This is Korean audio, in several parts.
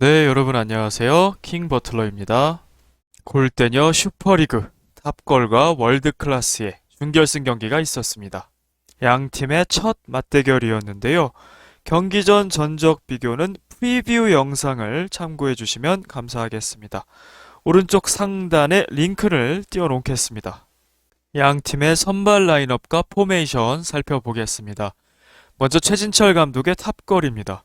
네, 여러분 안녕하세요. 킹 버틀러입니다. 골대녀 슈퍼리그 탑걸과 월드클래스의 준결승 경기가 있었습니다. 양 팀의 첫 맞대결이었는데요. 경기 전 전적 비교는 프리뷰 영상을 참고해 주시면 감사하겠습니다. 오른쪽 상단에 링크를 띄워놓겠습니다. 양 팀의 선발 라인업과 포메이션 살펴보겠습니다. 먼저 최진철 감독의 탑걸입니다.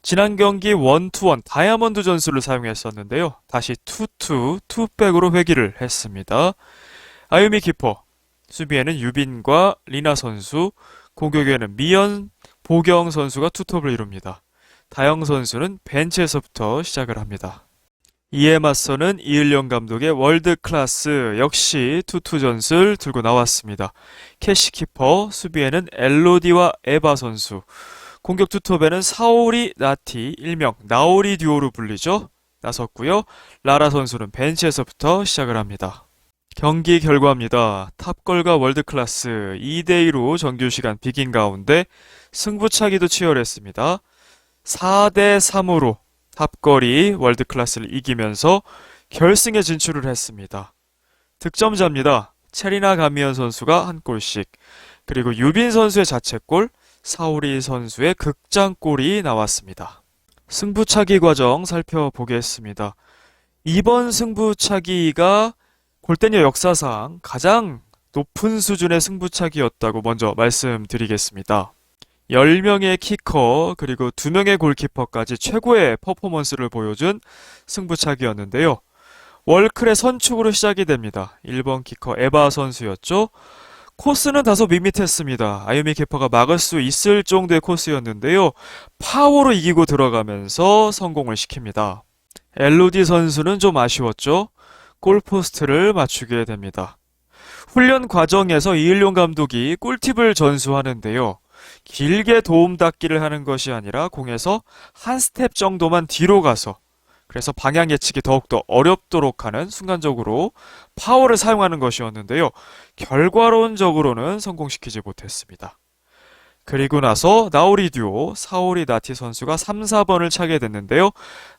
지난 경기 1-2-1 다이아몬드 전술을 사용했었는데요. 다시 2-2, 투백으로 회귀를 했습니다. 아유미 키퍼, 수비에는 유빈과 리나 선수, 공격에는 미연, 보경 선수가 투톱을 이룹니다. 다영 선수는 벤치에서부터 시작을 합니다. 이에 맞서는 이을령 감독의 월드클래스 역시 투투 전술 들고 나왔습니다. 캐시 키퍼, 수비에는 엘로디와 에바 선수, 공격 투톱에는 사오리, 나티, 일명 나오리 듀오로 불리죠. 나섰고요. 라라 선수는 벤치에서부터 시작을 합니다. 경기 결과입니다. 탑걸과 월드클래스 2대2로 정규시간 비긴 가운데 승부차기도 치열했습니다. 4대3으로 탑걸이 월드클래스를 이기면서 결승에 진출을 했습니다. 득점자입니다. 체리나 가미연 선수가 한 골씩, 그리고 유빈 선수의 자책골, 사오리 선수의 극장골이 나왔습니다. 승부차기 과정 살펴보겠습니다. 이번 승부차기가 골대녀 역사상 가장 높은 수준의 승부차기였다고 먼저 말씀드리겠습니다. 10명의 키커 그리고 2명의 골키퍼까지 최고의 퍼포먼스를 보여준 승부차기였는데요. 월클의 선축으로 시작이 됩니다. 1번 키커 에바 선수였죠. 코스는 다소 밋밋했습니다. 아유미 키퍼가 막을 수 있을 정도의 코스였는데요. 파워로 이기고 들어가면서 성공을 시킵니다. 엘로디 선수는 좀 아쉬웠죠. 골포스트를 맞추게 됩니다. 훈련 과정에서 이을용 감독이 꿀팁을 전수하는데요. 길게 도움 닫기를 하는 것이 아니라 공에서 한 스텝 정도만 뒤로 가서, 그래서 방향 예측이 더욱더 어렵도록 하는 순간적으로 파워를 사용하는 것이었는데요. 결과론적으로는 성공시키지 못했습니다. 그리고 나서 나오리 듀오, 사오리 나티 선수가 3, 4번을 차게 됐는데요.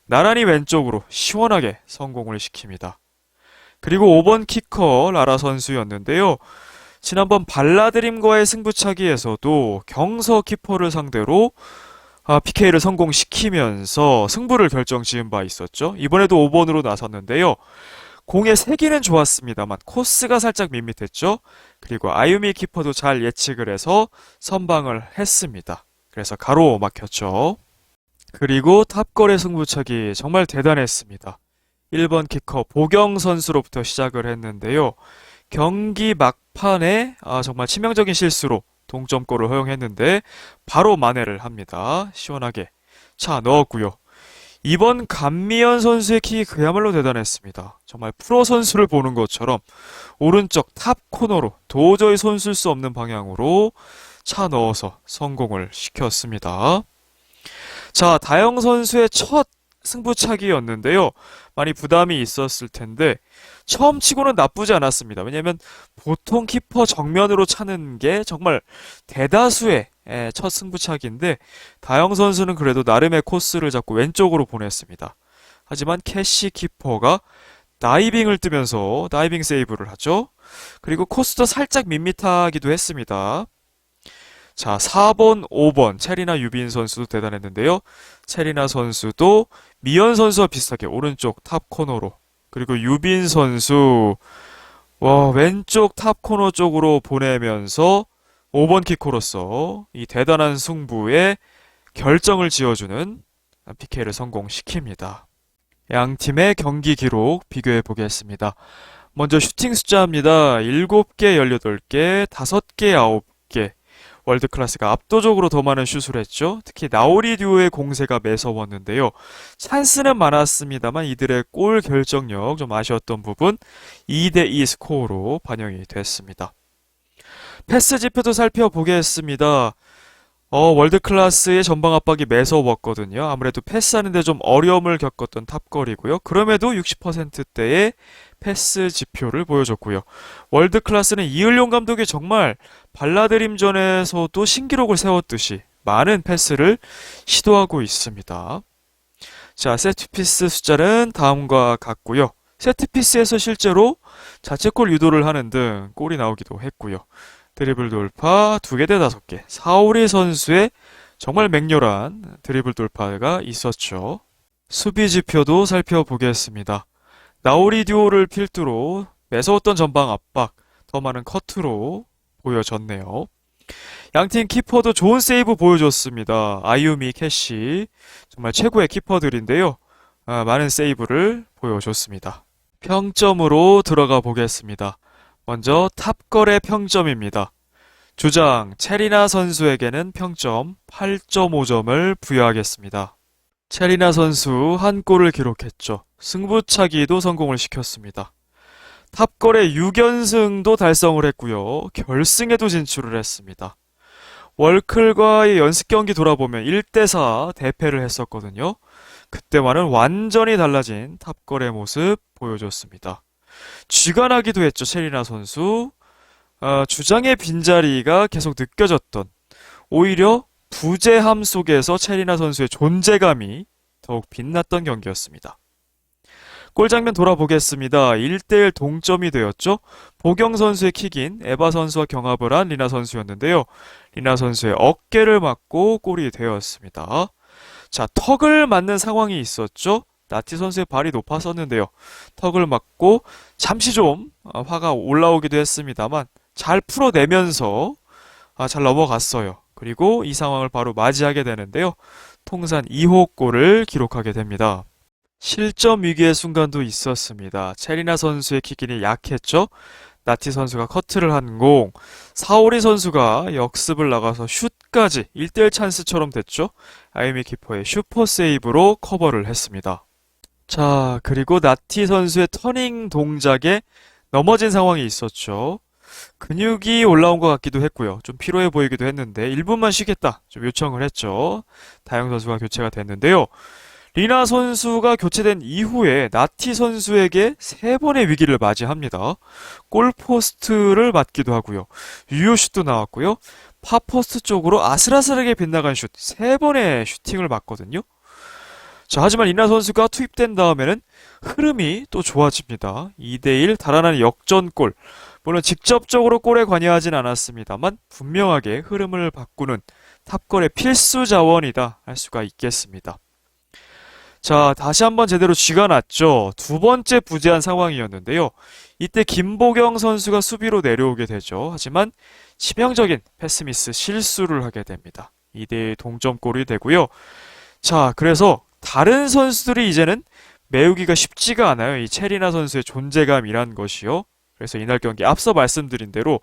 나란히 왼쪽으로 시원하게 성공을 시킵니다. 그리고 5번 키커 라라 선수였는데요. 지난번 발라드림과의 승부차기에서도 경서 키퍼를 상대로 PK를 성공시키면서 승부를 결정지은 바 있었죠. 이번에도 5번으로 나섰는데요. 공의 세기는 좋았습니다만 코스가 살짝 밋밋했죠. 그리고 아유미 키퍼도 잘 예측을 해서 선방을 했습니다. 그래서 가로막혔죠. 그리고 탑걸의 승부차기 정말 대단했습니다. 1번 키커 보경 선수로부터 시작을 했는데요. 경기 막판에 정말 치명적인 실수로 동점골을 허용했는데 바로 만회를 합니다. 시원하게 차 넣었고요. 이번 감미연 선수의 킥이 그야말로 대단했습니다. 정말 프로 선수를 보는 것처럼 오른쪽 탑 코너로 도저히 손 쓸 수 없는 방향으로 차 넣어서 성공을 시켰습니다. 자, 다영 선수의 첫 승부차기였는데요. 많이 부담이 있었을 텐데 처음 치고는 나쁘지 않았습니다. 왜냐하면 보통 키퍼 정면으로 차는 게 정말 대다수의 첫 승부차기인데 다영 선수는 그래도 나름의 코스를 잡고 왼쪽으로 보냈습니다. 하지만 캐시 키퍼가 다이빙을 뜨면서 다이빙 세이브를 하죠. 그리고 코스도 살짝 밋밋하기도 했습니다. 자, 4번, 5번 체리나 유빈 선수도 대단했는데요. 체리나 선수도 미연 선수와 비슷하게 오른쪽 탑 코너로, 그리고 유빈 선수 왼쪽 탑 코너 쪽으로 보내면서 5번 키커로서 이 대단한 승부에 결정을 지어주는 PK를 성공시킵니다. 양 팀의 경기 기록 비교해 보겠습니다. 먼저 슈팅 숫자입니다. 7개, 18개, 5개, 9개. 월드클래스가 압도적으로 더 많은 슛을 했죠. 특히 나오리 듀오의 공세가 매서웠는데요. 찬스는 많았습니다만 이들의 골 결정력 좀 아쉬웠던 부분 2대2 스코어로 반영이 됐습니다. 패스 지표도 살펴보겠습니다. 월드클래스의 전방 압박이 매서웠거든요. 아무래도 패스하는데 좀 어려움을 겪었던 탑걸이고요. 그럼에도 60%대의 패스 지표를 보여줬고요. 월드클래스는 이을용 감독이 정말 발라드림전에서도 신기록을 세웠듯이 많은 패스를 시도하고 있습니다. 자, 세트피스 숫자는 다음과 같고요. 세트피스에서 실제로 자책골 유도를 하는 등 골이 나오기도 했고요. 드리블 돌파 2개 대 5개. 사오리 선수의 정말 맹렬한 드리블 돌파가 있었죠. 수비 지표도 살펴보겠습니다. 나오리 듀오를 필두로 매서웠던 전방 압박, 더 많은 커트로 보여졌네요. 양팀 키퍼도 좋은 세이브 보여줬습니다. 아유미, 캐시 정말 최고의 키퍼들인데요. 많은 세이브를 보여줬습니다. 평점으로 들어가 보겠습니다. 먼저 탑걸의 평점입니다. 주장 체리나 선수에게는 평점 8.5점을 부여하겠습니다. 체리나 선수 한 골을 기록했죠. 승부차기도 성공을 시켰습니다. 탑걸의 6연승도 달성을 했고요. 결승에도 진출을 했습니다. 월클과의 연습 경기 돌아보면 1대4 대패를 했었거든요. 그때와는 완전히 달라진 탑걸의 모습 보여줬습니다. 쥐관하기도 했죠, 체리나 선수. 주장의 빈자리가 계속 느껴졌던, 오히려 부재함 속에서 체리나 선수의 존재감이 더욱 빛났던 경기였습니다. 골 장면 돌아보겠습니다. 1대1 동점이 되었죠. 보경 선수의 킥인 에바 선수와 경합을 한 리나 선수였는데요. 리나 선수의 어깨를 맞고 골이 되었습니다. 자, 턱을 맞는 상황이 있었죠. 나티 선수의 발이 높았었는데요. 턱을 맞고 잠시 좀 화가 올라오기도 했습니다만 잘 풀어내면서 잘 넘어갔어요. 그리고 이 상황을 바로 맞이하게 되는데요. 통산 2호 골을 기록하게 됩니다. 실점 위기의 순간도 있었습니다. 체리나 선수의 킥인이 약했죠. 나티 선수가 커트를 한 공, 사오리 선수가 역습을 나가서 슛까지 1대1 찬스처럼 됐죠. 아이미 키퍼의 슈퍼 세이브로 커버를 했습니다. 자, 그리고 나티 선수의 터닝 동작에 넘어진 상황이 있었죠. 근육이 올라온 것 같기도 했고요. 좀 피로해 보이기도 했는데 1분만 쉬겠다 좀 요청을 했죠. 다영 선수가 교체가 됐는데요. 리나 선수가 교체된 이후에 나티 선수에게 3번의 위기를 맞이합니다. 골포스트를 맞기도 하고요. 유효슛도 나왔고요. 파포스트 쪽으로 아슬아슬하게 빗나간 슛 3번의 슈팅을 맞거든요. 자, 하지만 리나 선수가 투입된 다음에는 흐름이 또 좋아집니다. 2대1 달아나는 역전골. 물론 직접적으로 골에 관여하진 않았습니다만 분명하게 흐름을 바꾸는 탑걸의 필수 자원이다 할 수가 있겠습니다. 자, 다시 한번 제대로 쥐가 났죠. 2번째 부재한 상황이었는데요. 이때 김보경 선수가 수비로 내려오게 되죠. 하지만 치명적인 패스미스 실수를 하게 됩니다. 2대1 동점골이 되고요. 자, 그래서 다른 선수들이 이제는 메우기가 쉽지가 않아요. 이 체리나 선수의 존재감이란 것이요. 그래서 이날 경기 앞서 말씀드린 대로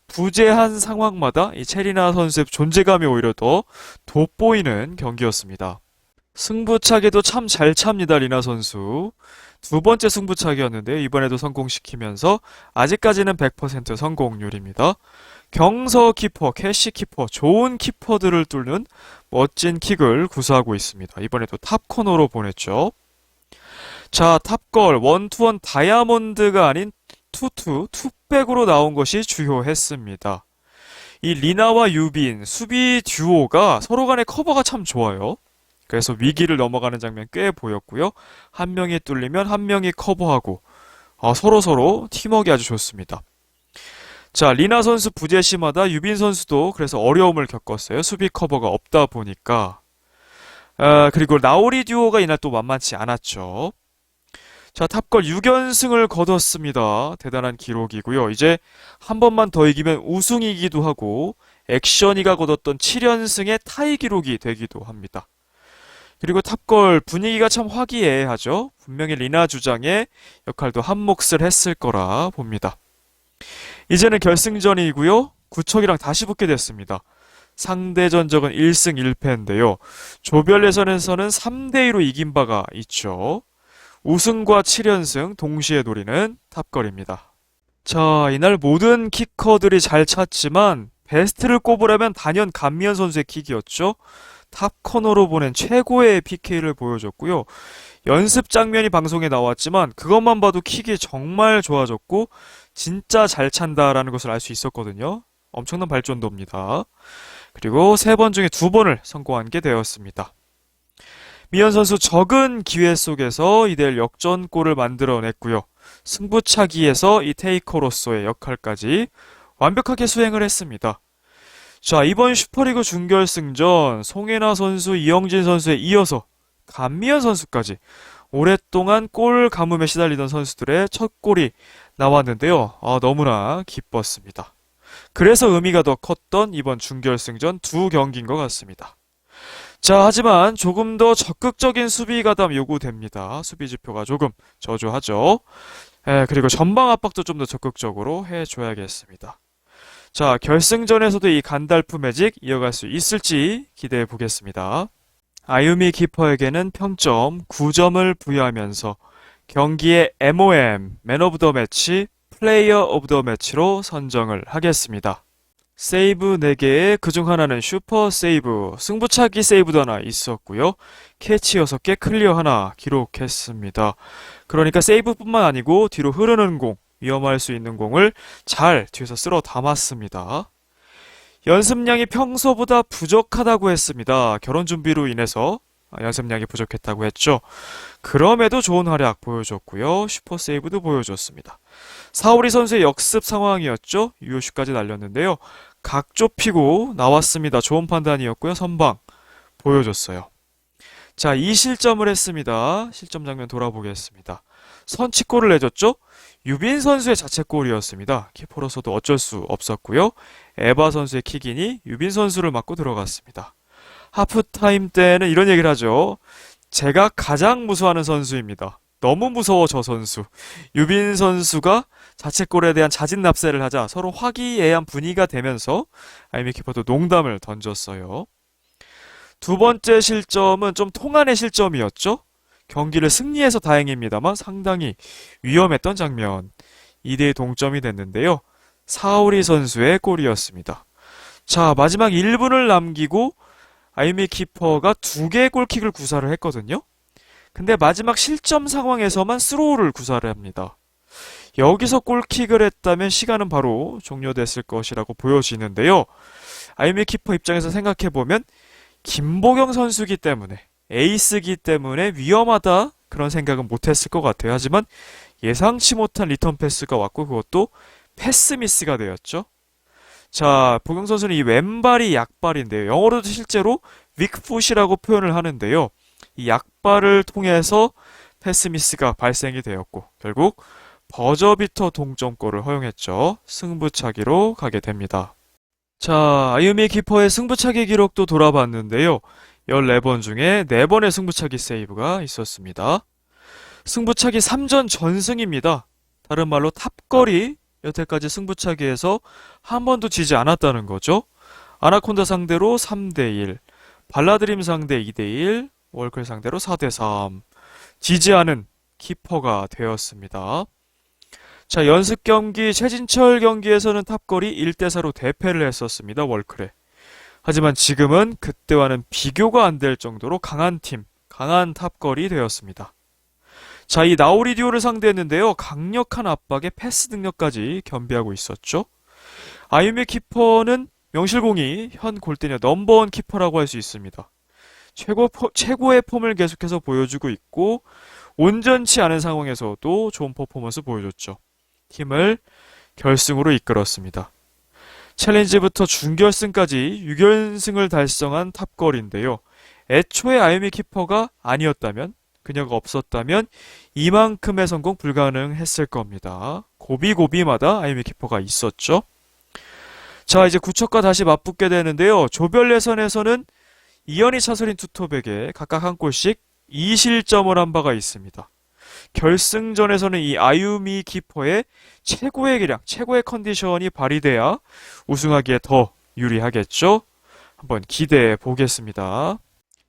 부재한 상황마다 이 체리나 선수의 존재감이 오히려 더 돋보이는 경기였습니다. 승부차기도 참 잘 찹니다, 리나 선수. 2번째 승부차기였는데 이번에도 성공시키면서 아직까지는 100% 성공률입니다. 경서 키퍼, 캐시 키퍼, 좋은 키퍼들을 뚫는 멋진 킥을 구사하고 있습니다. 이번에도 탑 코너로 보냈죠. 자, 탑걸 1-2-1 다이아몬드가 아닌 투투, 투백으로 나온 것이 주요했습니다. 이 리나와 유빈, 수비 듀오가 서로 간의 커버가 참 좋아요. 그래서 위기를 넘어가는 장면 꽤 보였고요. 한 명이 뚫리면 한 명이 커버하고 서로서로 팀워크가 아주 좋습니다. 자, 리나 선수 부재 시마다 유빈 선수도 그래서 어려움을 겪었어요. 수비 커버가 없다 보니까. 그리고 나오리 듀오가 이날 또 만만치 않았죠. 자, 탑걸 6연승을 거뒀습니다. 대단한 기록이고요. 이제 한 번만 더 이기면 우승이기도 하고 액션이가 거뒀던 7연승의 타이 기록이 되기도 합니다. 그리고 탑걸 분위기가 참 화기애애하죠. 분명히 리나 주장의 역할도 한 몫을 했을 거라 봅니다. 이제는 결승전이고요. 구척이랑 다시 붙게 됐습니다. 상대 전적은 1승 1패인데요. 조별 예선에서는 3대2로 이긴 바가 있죠. 우승과 7연승 동시에 노리는 탑걸입니다. 자, 이날 모든 키커들이 잘 찼지만 베스트를 꼽으라면 단연 감미연 선수의 킥이었죠. 탑 코너로 보낸 최고의 PK를 보여줬고요. 연습 장면이 방송에 나왔지만 그것만 봐도 킥이 정말 좋아졌고 진짜 잘 찬다라는 것을 알 수 있었거든요. 엄청난 발전도입니다. 그리고 3번 중에 2번을 성공한 게 되었습니다. 미연 선수 적은 기회 속에서 2대1 역전골을 만들어냈고요. 승부차기에서 이 테이커로서의 역할까지 완벽하게 수행을 했습니다. 자, 이번 슈퍼리그 준결승전 송혜나 선수, 이영진 선수에 이어서 감미연 선수까지 오랫동안 골 가뭄에 시달리던 선수들의 첫 골이 나왔는데요. 너무나 기뻤습니다. 그래서 의미가 더 컸던 이번 준결승전 두 경기인 것 같습니다. 자, 하지만 조금 더 적극적인 수비 가담 요구됩니다. 수비 지표가 조금 저조하죠. 그리고 전방 압박도 좀 더 적극적으로 해줘야겠습니다. 자, 결승전에서도 이 간달프 매직 이어갈 수 있을지 기대해 보겠습니다. 아유미 키퍼에게는 평점 9점을 부여하면서 경기의 MOM, 맨 오브 더 매치, 플레이어 오브 더 매치로 선정을 하겠습니다. 세이브 4개에 그중 하나는 슈퍼 세이브, 승부차기 세이브도 하나 있었고요. 캐치 6개, 클리어 하나 기록했습니다. 그러니까 세이브뿐만 아니고 뒤로 흐르는 공, 위험할 수 있는 공을 잘 뒤에서 쓸어 담았습니다. 연습량이 평소보다 부족하다고 했습니다. 결혼 준비로 인해서 연습량이 부족했다고 했죠. 그럼에도 좋은 활약 보여줬고요. 슈퍼 세이브도 보여줬습니다. 사오리 선수의 역습 상황이었죠. 유효슛까지 날렸는데요. 각 좁히고 나왔습니다. 좋은 판단이었고요. 선방 보여줬어요. 자, 2실점을 했습니다. 실점 장면 돌아보겠습니다. 선취골을 내줬죠. 유빈 선수의 자책골이었습니다. 키퍼로서도 어쩔 수 없었고요. 에바 선수의 킥인이 유빈 선수를 맞고 들어갔습니다. 하프타임 때는 이런 얘기를 하죠. 제가 가장 무서워하는 선수입니다. 너무 무서워 저 선수. 유빈 선수가 자책골에 대한 자진납세를 하자 서로 화기애애한 분위기가 되면서 아이미 키퍼도 농담을 던졌어요. 두 번째 실점은 좀 통안의 실점이었죠. 경기를 승리해서 다행입니다만 상당히 위험했던 장면. 2대2 동점이 됐는데요. 사오리 선수의 골이었습니다. 자, 마지막 1분을 남기고 아유미 키퍼가 2개의 골킥을 구사를 했거든요. 근데 마지막 실점 상황에서만 스로우를 구사를 합니다. 여기서 골킥을 했다면 시간은 바로 종료됐을 것이라고 보여지는데요. 아유미 키퍼 입장에서 생각해보면 김보경 선수기 때문에 에이스기 때문에 위험하다 그런 생각은 못했을 것 같아요. 하지만 예상치 못한 리턴 패스가 왔고 그것도 패스 미스가 되었죠. 자, 보경 선수는 이 왼발이 약발인데요. 영어로도 실제로 윅풋이라고 표현을 하는데요. 이 약발을 통해서 패스 미스가 발생이 되었고 결국 버저비터 동점골을 허용했죠. 승부차기로 가게 됩니다. 자, 아유미 키퍼의 승부차기 기록도 돌아봤는데요. 14번 중에 4번의 승부차기 세이브가 있었습니다. 승부차기 3전 전승입니다. 다른 말로 탑걸이 여태까지 승부차기에서 한 번도 지지 않았다는 거죠. 아나콘다 상대로 3대1, 발라드림 상대 2대1, 월클 상대로 4대3 지지 않은 키퍼가 되었습니다. 자, 연습 경기 최진철 경기에서는 탑걸이 1대4로 대패를 했었습니다. 월클에. 하지만 지금은 그때와는 비교가 안 될 정도로 강한 팀, 강한 탑걸이 되었습니다. 자, 이 나우리디오를 상대했는데요. 강력한 압박에 패스 능력까지 겸비하고 있었죠. 아유미 키퍼는 명실공히 현 골대녀 넘버원 키퍼라고 할 수 있습니다. 최고의 폼을 계속해서 보여주고 있고 온전치 않은 상황에서도 좋은 퍼포먼스 보여줬죠. 팀을 결승으로 이끌었습니다. 챌린지부터 준결승까지 6연승을 달성한 탑걸인데요. 애초에 아유미 키퍼가 아니었다면, 그녀가 없었다면 이만큼의 성공 불가능했을 겁니다. 고비고비마다 아유미 키퍼가 있었죠. 자, 이제 구척과 다시 맞붙게 되는데요. 조별 예선에서는 이현희, 차설인 투톱에게 각각 한 골씩 2실점을 한 바가 있습니다. 결승전에서는 이 아유미 키퍼의 최고의 기량, 최고의 컨디션이 발휘돼야 우승하기에 더 유리하겠죠? 한번 기대해 보겠습니다.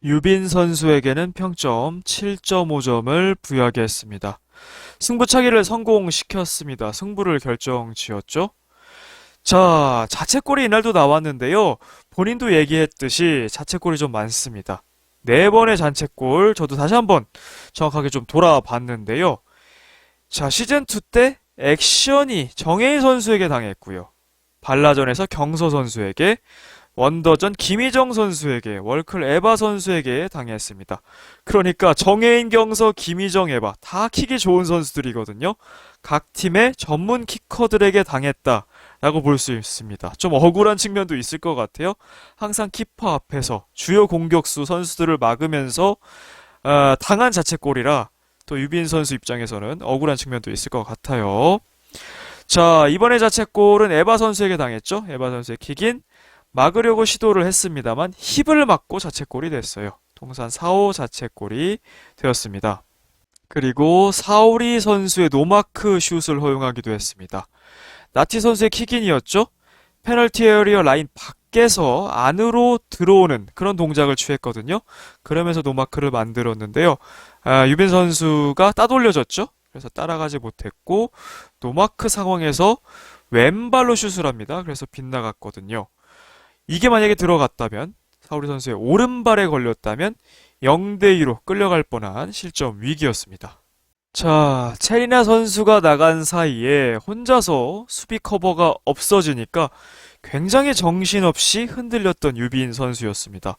유빈 선수에게는 평점 7.5점을 부여하겠습니다. 승부차기를 성공시켰습니다. 승부를 결정지었죠? 자, 자책골이 이날도 나왔는데요. 본인도 얘기했듯이 자책골이 좀 많습니다. 4번의 자책골, 저도 다시 한번 정확하게 좀 돌아봤는데요. 자, 시즌2 때 액션이 정혜인 선수에게 당했고요. 발라전에서 경서 선수에게 원더전 김희정 선수에게, 월클 에바 선수에게 당했습니다. 그러니까 정혜인, 경서, 김희정, 에바 다 킥이 좋은 선수들이거든요. 각 팀의 전문 키커들에게 당했다라고 볼 수 있습니다. 좀 억울한 측면도 있을 것 같아요. 항상 키퍼 앞에서 주요 공격수 선수들을 막으면서 당한 자책골이라 또 유빈 선수 입장에서는 억울한 측면도 있을 것 같아요. 자, 이번에 자책골은 에바 선수에게 당했죠. 에바 선수의 킥인 막으려고 시도를 했습니다만 힙을 맞고 자책골이 됐어요. 통산 4호 자책골이 되었습니다. 그리고 사오리 선수의 노마크 슛을 허용하기도 했습니다. 나티 선수의 킥인이었죠. 페널티 에리어 라인 밖에서 안으로 들어오는 그런 동작을 취했거든요. 그러면서 노마크를 만들었는데요. 유빈 선수가 따돌려졌죠. 그래서 따라가지 못했고 노마크 상황에서 왼발로 슛을 합니다. 그래서 빗나갔거든요. 이게 만약에 들어갔다면, 사오리 선수의 오른발에 걸렸다면 0대2로 끌려갈 뻔한 실점 위기였습니다. 자, 체리나 선수가 나간 사이에 혼자서 수비 커버가 없어지니까 굉장히 정신없이 흔들렸던 유빈 선수였습니다.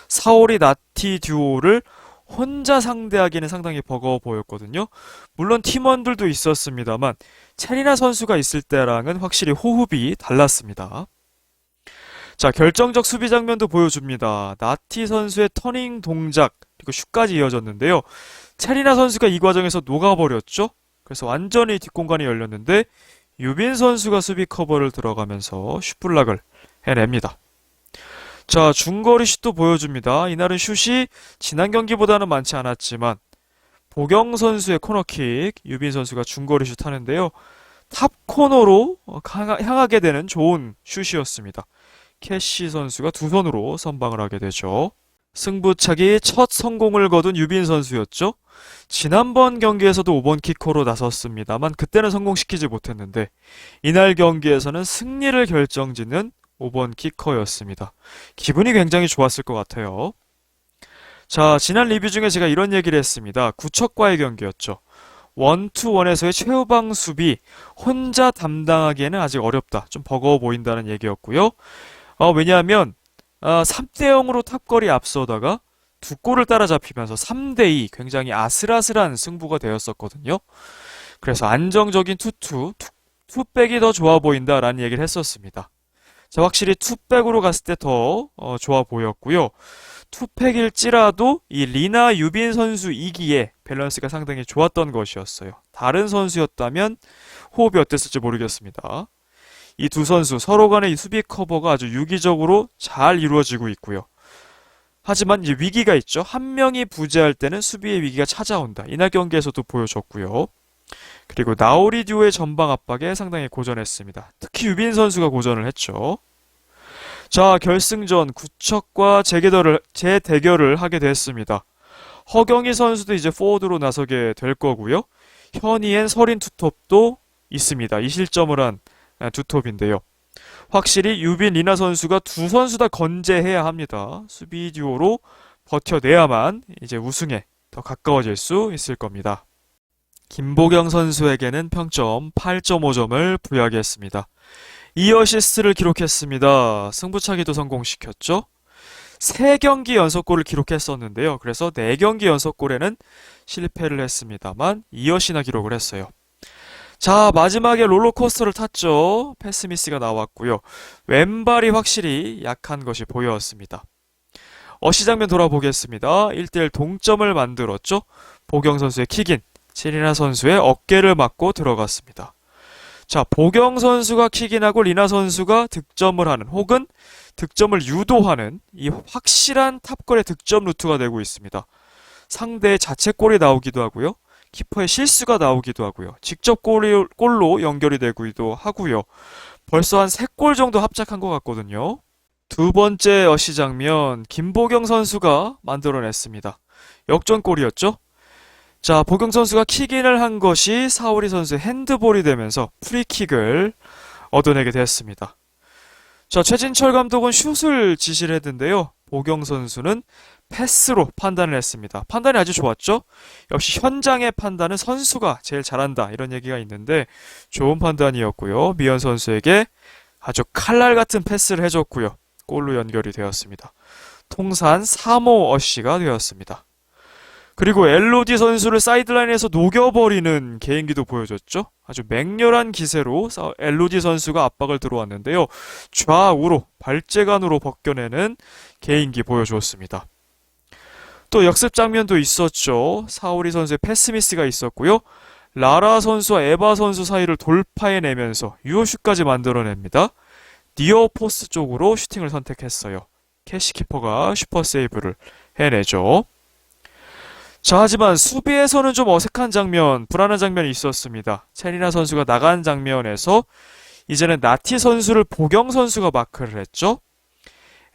사오리 나티 듀오를 혼자 상대하기는 상당히 버거워 보였거든요. 물론 팀원들도 있었습니다만 체리나 선수가 있을 때랑은 확실히 호흡이 달랐습니다. 자, 결정적 수비 장면도 보여줍니다. 나티 선수의 터닝 동작 그리고 슛까지 이어졌는데요. 체리나 선수가 이 과정에서 녹아버렸죠. 그래서 완전히 뒷공간이 열렸는데 유빈 선수가 수비 커버를 들어가면서 슛블락을 해냅니다. 자, 중거리 슛도 보여줍니다. 이날은 슛이 지난 경기보다는 많지 않았지만 보경 선수의 코너킥, 유빈 선수가 중거리 슛 하는데요. 탑 코너로 향하게 되는 좋은 슛이었습니다. 캐시 선수가 두 손으로 선방을 하게 되죠. 승부차기 첫 성공을 거둔 유빈 선수였죠. 지난번 경기에서도 5번 키커로 나섰습니다만 그때는 성공시키지 못했는데 이날 경기에서는 승리를 결정짓는 5번 키커였습니다. 기분이 굉장히 좋았을 것 같아요. 자, 지난 리뷰 중에 제가 이런 얘기를 했습니다. 구척과의 경기였죠. 1-2-1에서의 최후방 수비 혼자 담당하기에는 아직 어렵다. 좀 버거워 보인다는 얘기였고요. 왜냐하면 3대0으로 탑걸이 앞서다가 두 골을 따라잡히면서 3대2 굉장히 아슬아슬한 승부가 되었었거든요. 그래서 안정적인 투백이 더 좋아 보인다라는 얘기를 했었습니다. 자, 확실히 투백으로 갔을 때 더 좋아 보였고요. 투팩일지라도 이 리나 유빈 선수 이기에 밸런스가 상당히 좋았던 것이었어요. 다른 선수였다면 호흡이 어땠을지 모르겠습니다. 이 두 선수 서로 간의 이 수비 커버가 아주 유기적으로 잘 이루어지고 있고요. 하지만 이제 위기가 있죠. 한 명이 부재할 때는 수비의 위기가 찾아온다. 이날 경기에서도 보여줬고요. 그리고 나오리 듀오의 전방 압박에 상당히 고전했습니다. 특히 유빈 선수가 고전을 했죠. 자, 결승전 구척과 재대결을 하게 됐습니다. 허경희 선수도 이제 포워드로 나서게 될 거고요. 현이엔 서린 투톱도 있습니다. 이 실점을 한 투톱인데요. 확실히 유빈, 리나 선수가 두 선수 다 건재해야 합니다. 수비 듀오로 버텨내야만 이제 우승에 더 가까워질 수 있을 겁니다. 김보경 선수에게는 평점 8.5점을 부여하겠습니다. 2어시스트를 기록했습니다. 승부차기도 성공시켰죠. 3경기 연속골을 기록했었는데요. 그래서 4경기 연속골에는 실패를 했습니다만 2어시나 기록을 했어요. 자, 마지막에 롤러코스터를 탔죠. 패스미스가 나왔고요. 왼발이 확실히 약한 것이 보였습니다. 어시 장면 돌아보겠습니다. 1대1 동점을 만들었죠. 보경 선수의 킥인, 체리나 선수의 어깨를 맞고 들어갔습니다. 자, 보경 선수가 킥인하고 리나 선수가 득점을 하는 혹은 득점을 유도하는 이 확실한 탑골의 득점 루트가 되고 있습니다. 상대의 자책골이 나오기도 하고요. 키퍼의 실수가 나오기도 하고요. 직접 골로 연결이 되기도 하고요. 벌써 한 3골 정도 합작한 것 같거든요. 두 번째 어시 장면, 김보경 선수가 만들어냈습니다. 역전골이었죠. 자, 보경 선수가 킥인을 한 것이 사오리 선수의 핸드볼이 되면서 프리킥을 얻어내게 됐습니다. 자, 최진철 감독은 슛을 지시를 했는데요. 보경 선수는 패스로 판단을 했습니다. 판단이 아주 좋았죠? 역시 현장의 판단은 선수가 제일 잘한다 이런 얘기가 있는데 좋은 판단이었고요. 미연 선수에게 아주 칼날 같은 패스를 해줬고요. 골로 연결이 되었습니다. 통산 3호 어시가 되었습니다. 그리고 엘로디 선수를 사이드라인에서 녹여버리는 개인기도 보여줬죠. 아주 맹렬한 기세로 엘로디 선수가 압박을 들어왔는데요. 좌우로 발재간으로 벗겨내는 개인기 보여주었습니다. 또 역습 장면도 있었죠. 사오리 선수의 패스미스가 있었고요. 라라 선수와 에바 선수 사이를 돌파해내면서 유효슛까지 만들어냅니다. 니어 포스트 쪽으로 슈팅을 선택했어요. 캐시키퍼가 슈퍼세이브를 해내죠. 자, 하지만 수비에서는 좀 어색한 장면, 불안한 장면이 있었습니다. 체리나 선수가 나간 장면에서 이제는 나티 선수를 보경 선수가 마크를 했죠.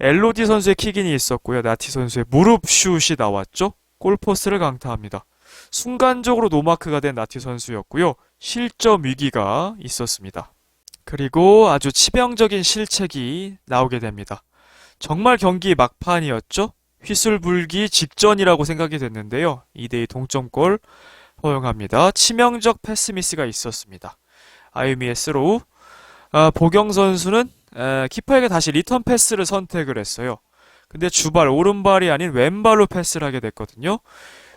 엘로디 선수의 킥인이 있었고요. 나티 선수의 무릎 슛이 나왔죠. 골포스트를 강타합니다. 순간적으로 노마크가 된 나티 선수였고요. 실점 위기가 있었습니다. 그리고 아주 치명적인 실책이 나오게 됩니다. 정말 경기 막판이었죠. 휘슬 불기 직전이라고 생각이 됐는데요. 2대2 동점골 허용합니다. 치명적 패스미스가 있었습니다. 아유미의 스로우. 보경 선수는 키퍼에게 다시 리턴 패스를 선택을 했어요. 근데 주발, 오른발이 아닌 왼발로 패스를 하게 됐거든요.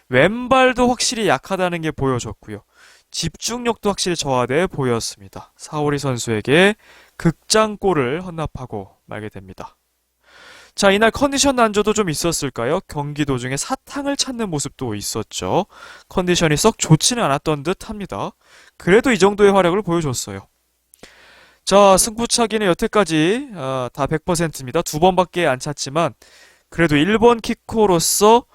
왼발도 확실히 약하다는 게 보여졌고요. 집중력도 확실히 저하돼 보였습니다. 사오리 선수에게 극장골을 헌납하고 말게 됩니다. 자, 이날 컨디션 난조도 좀 있었을까요? 경기 도중에 사탕을 찾는 모습도 있었죠. 컨디션이 썩 좋지는 않았던 듯 합니다. 그래도 이 정도의 활약을 보여줬어요. 자, 승부차기는 여태까지 다 100%입니다. 두 번밖에 안 찼지만 그래도 1번 키커로서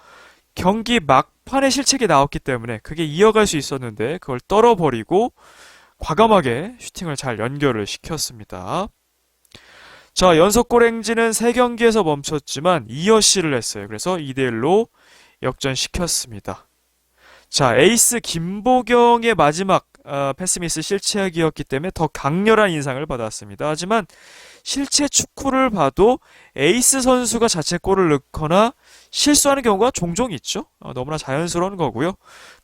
경기 막판에 실책이 나왔기 때문에 그게 이어갈 수 있었는데 그걸 떨어버리고 과감하게 슈팅을 잘 연결을 시켰습니다. 자, 연속골 행진은 3경기에서 멈췄지만 2어시를 했어요. 그래서 2대1로 역전시켰습니다. 자, 에이스 김보경의 마지막 패스미스 실책이었기 때문에 더 강렬한 인상을 받았습니다. 하지만 실제 축구를 봐도 에이스 선수가 자책골을 넣거나 실수하는 경우가 종종 있죠. 너무나 자연스러운 거고요.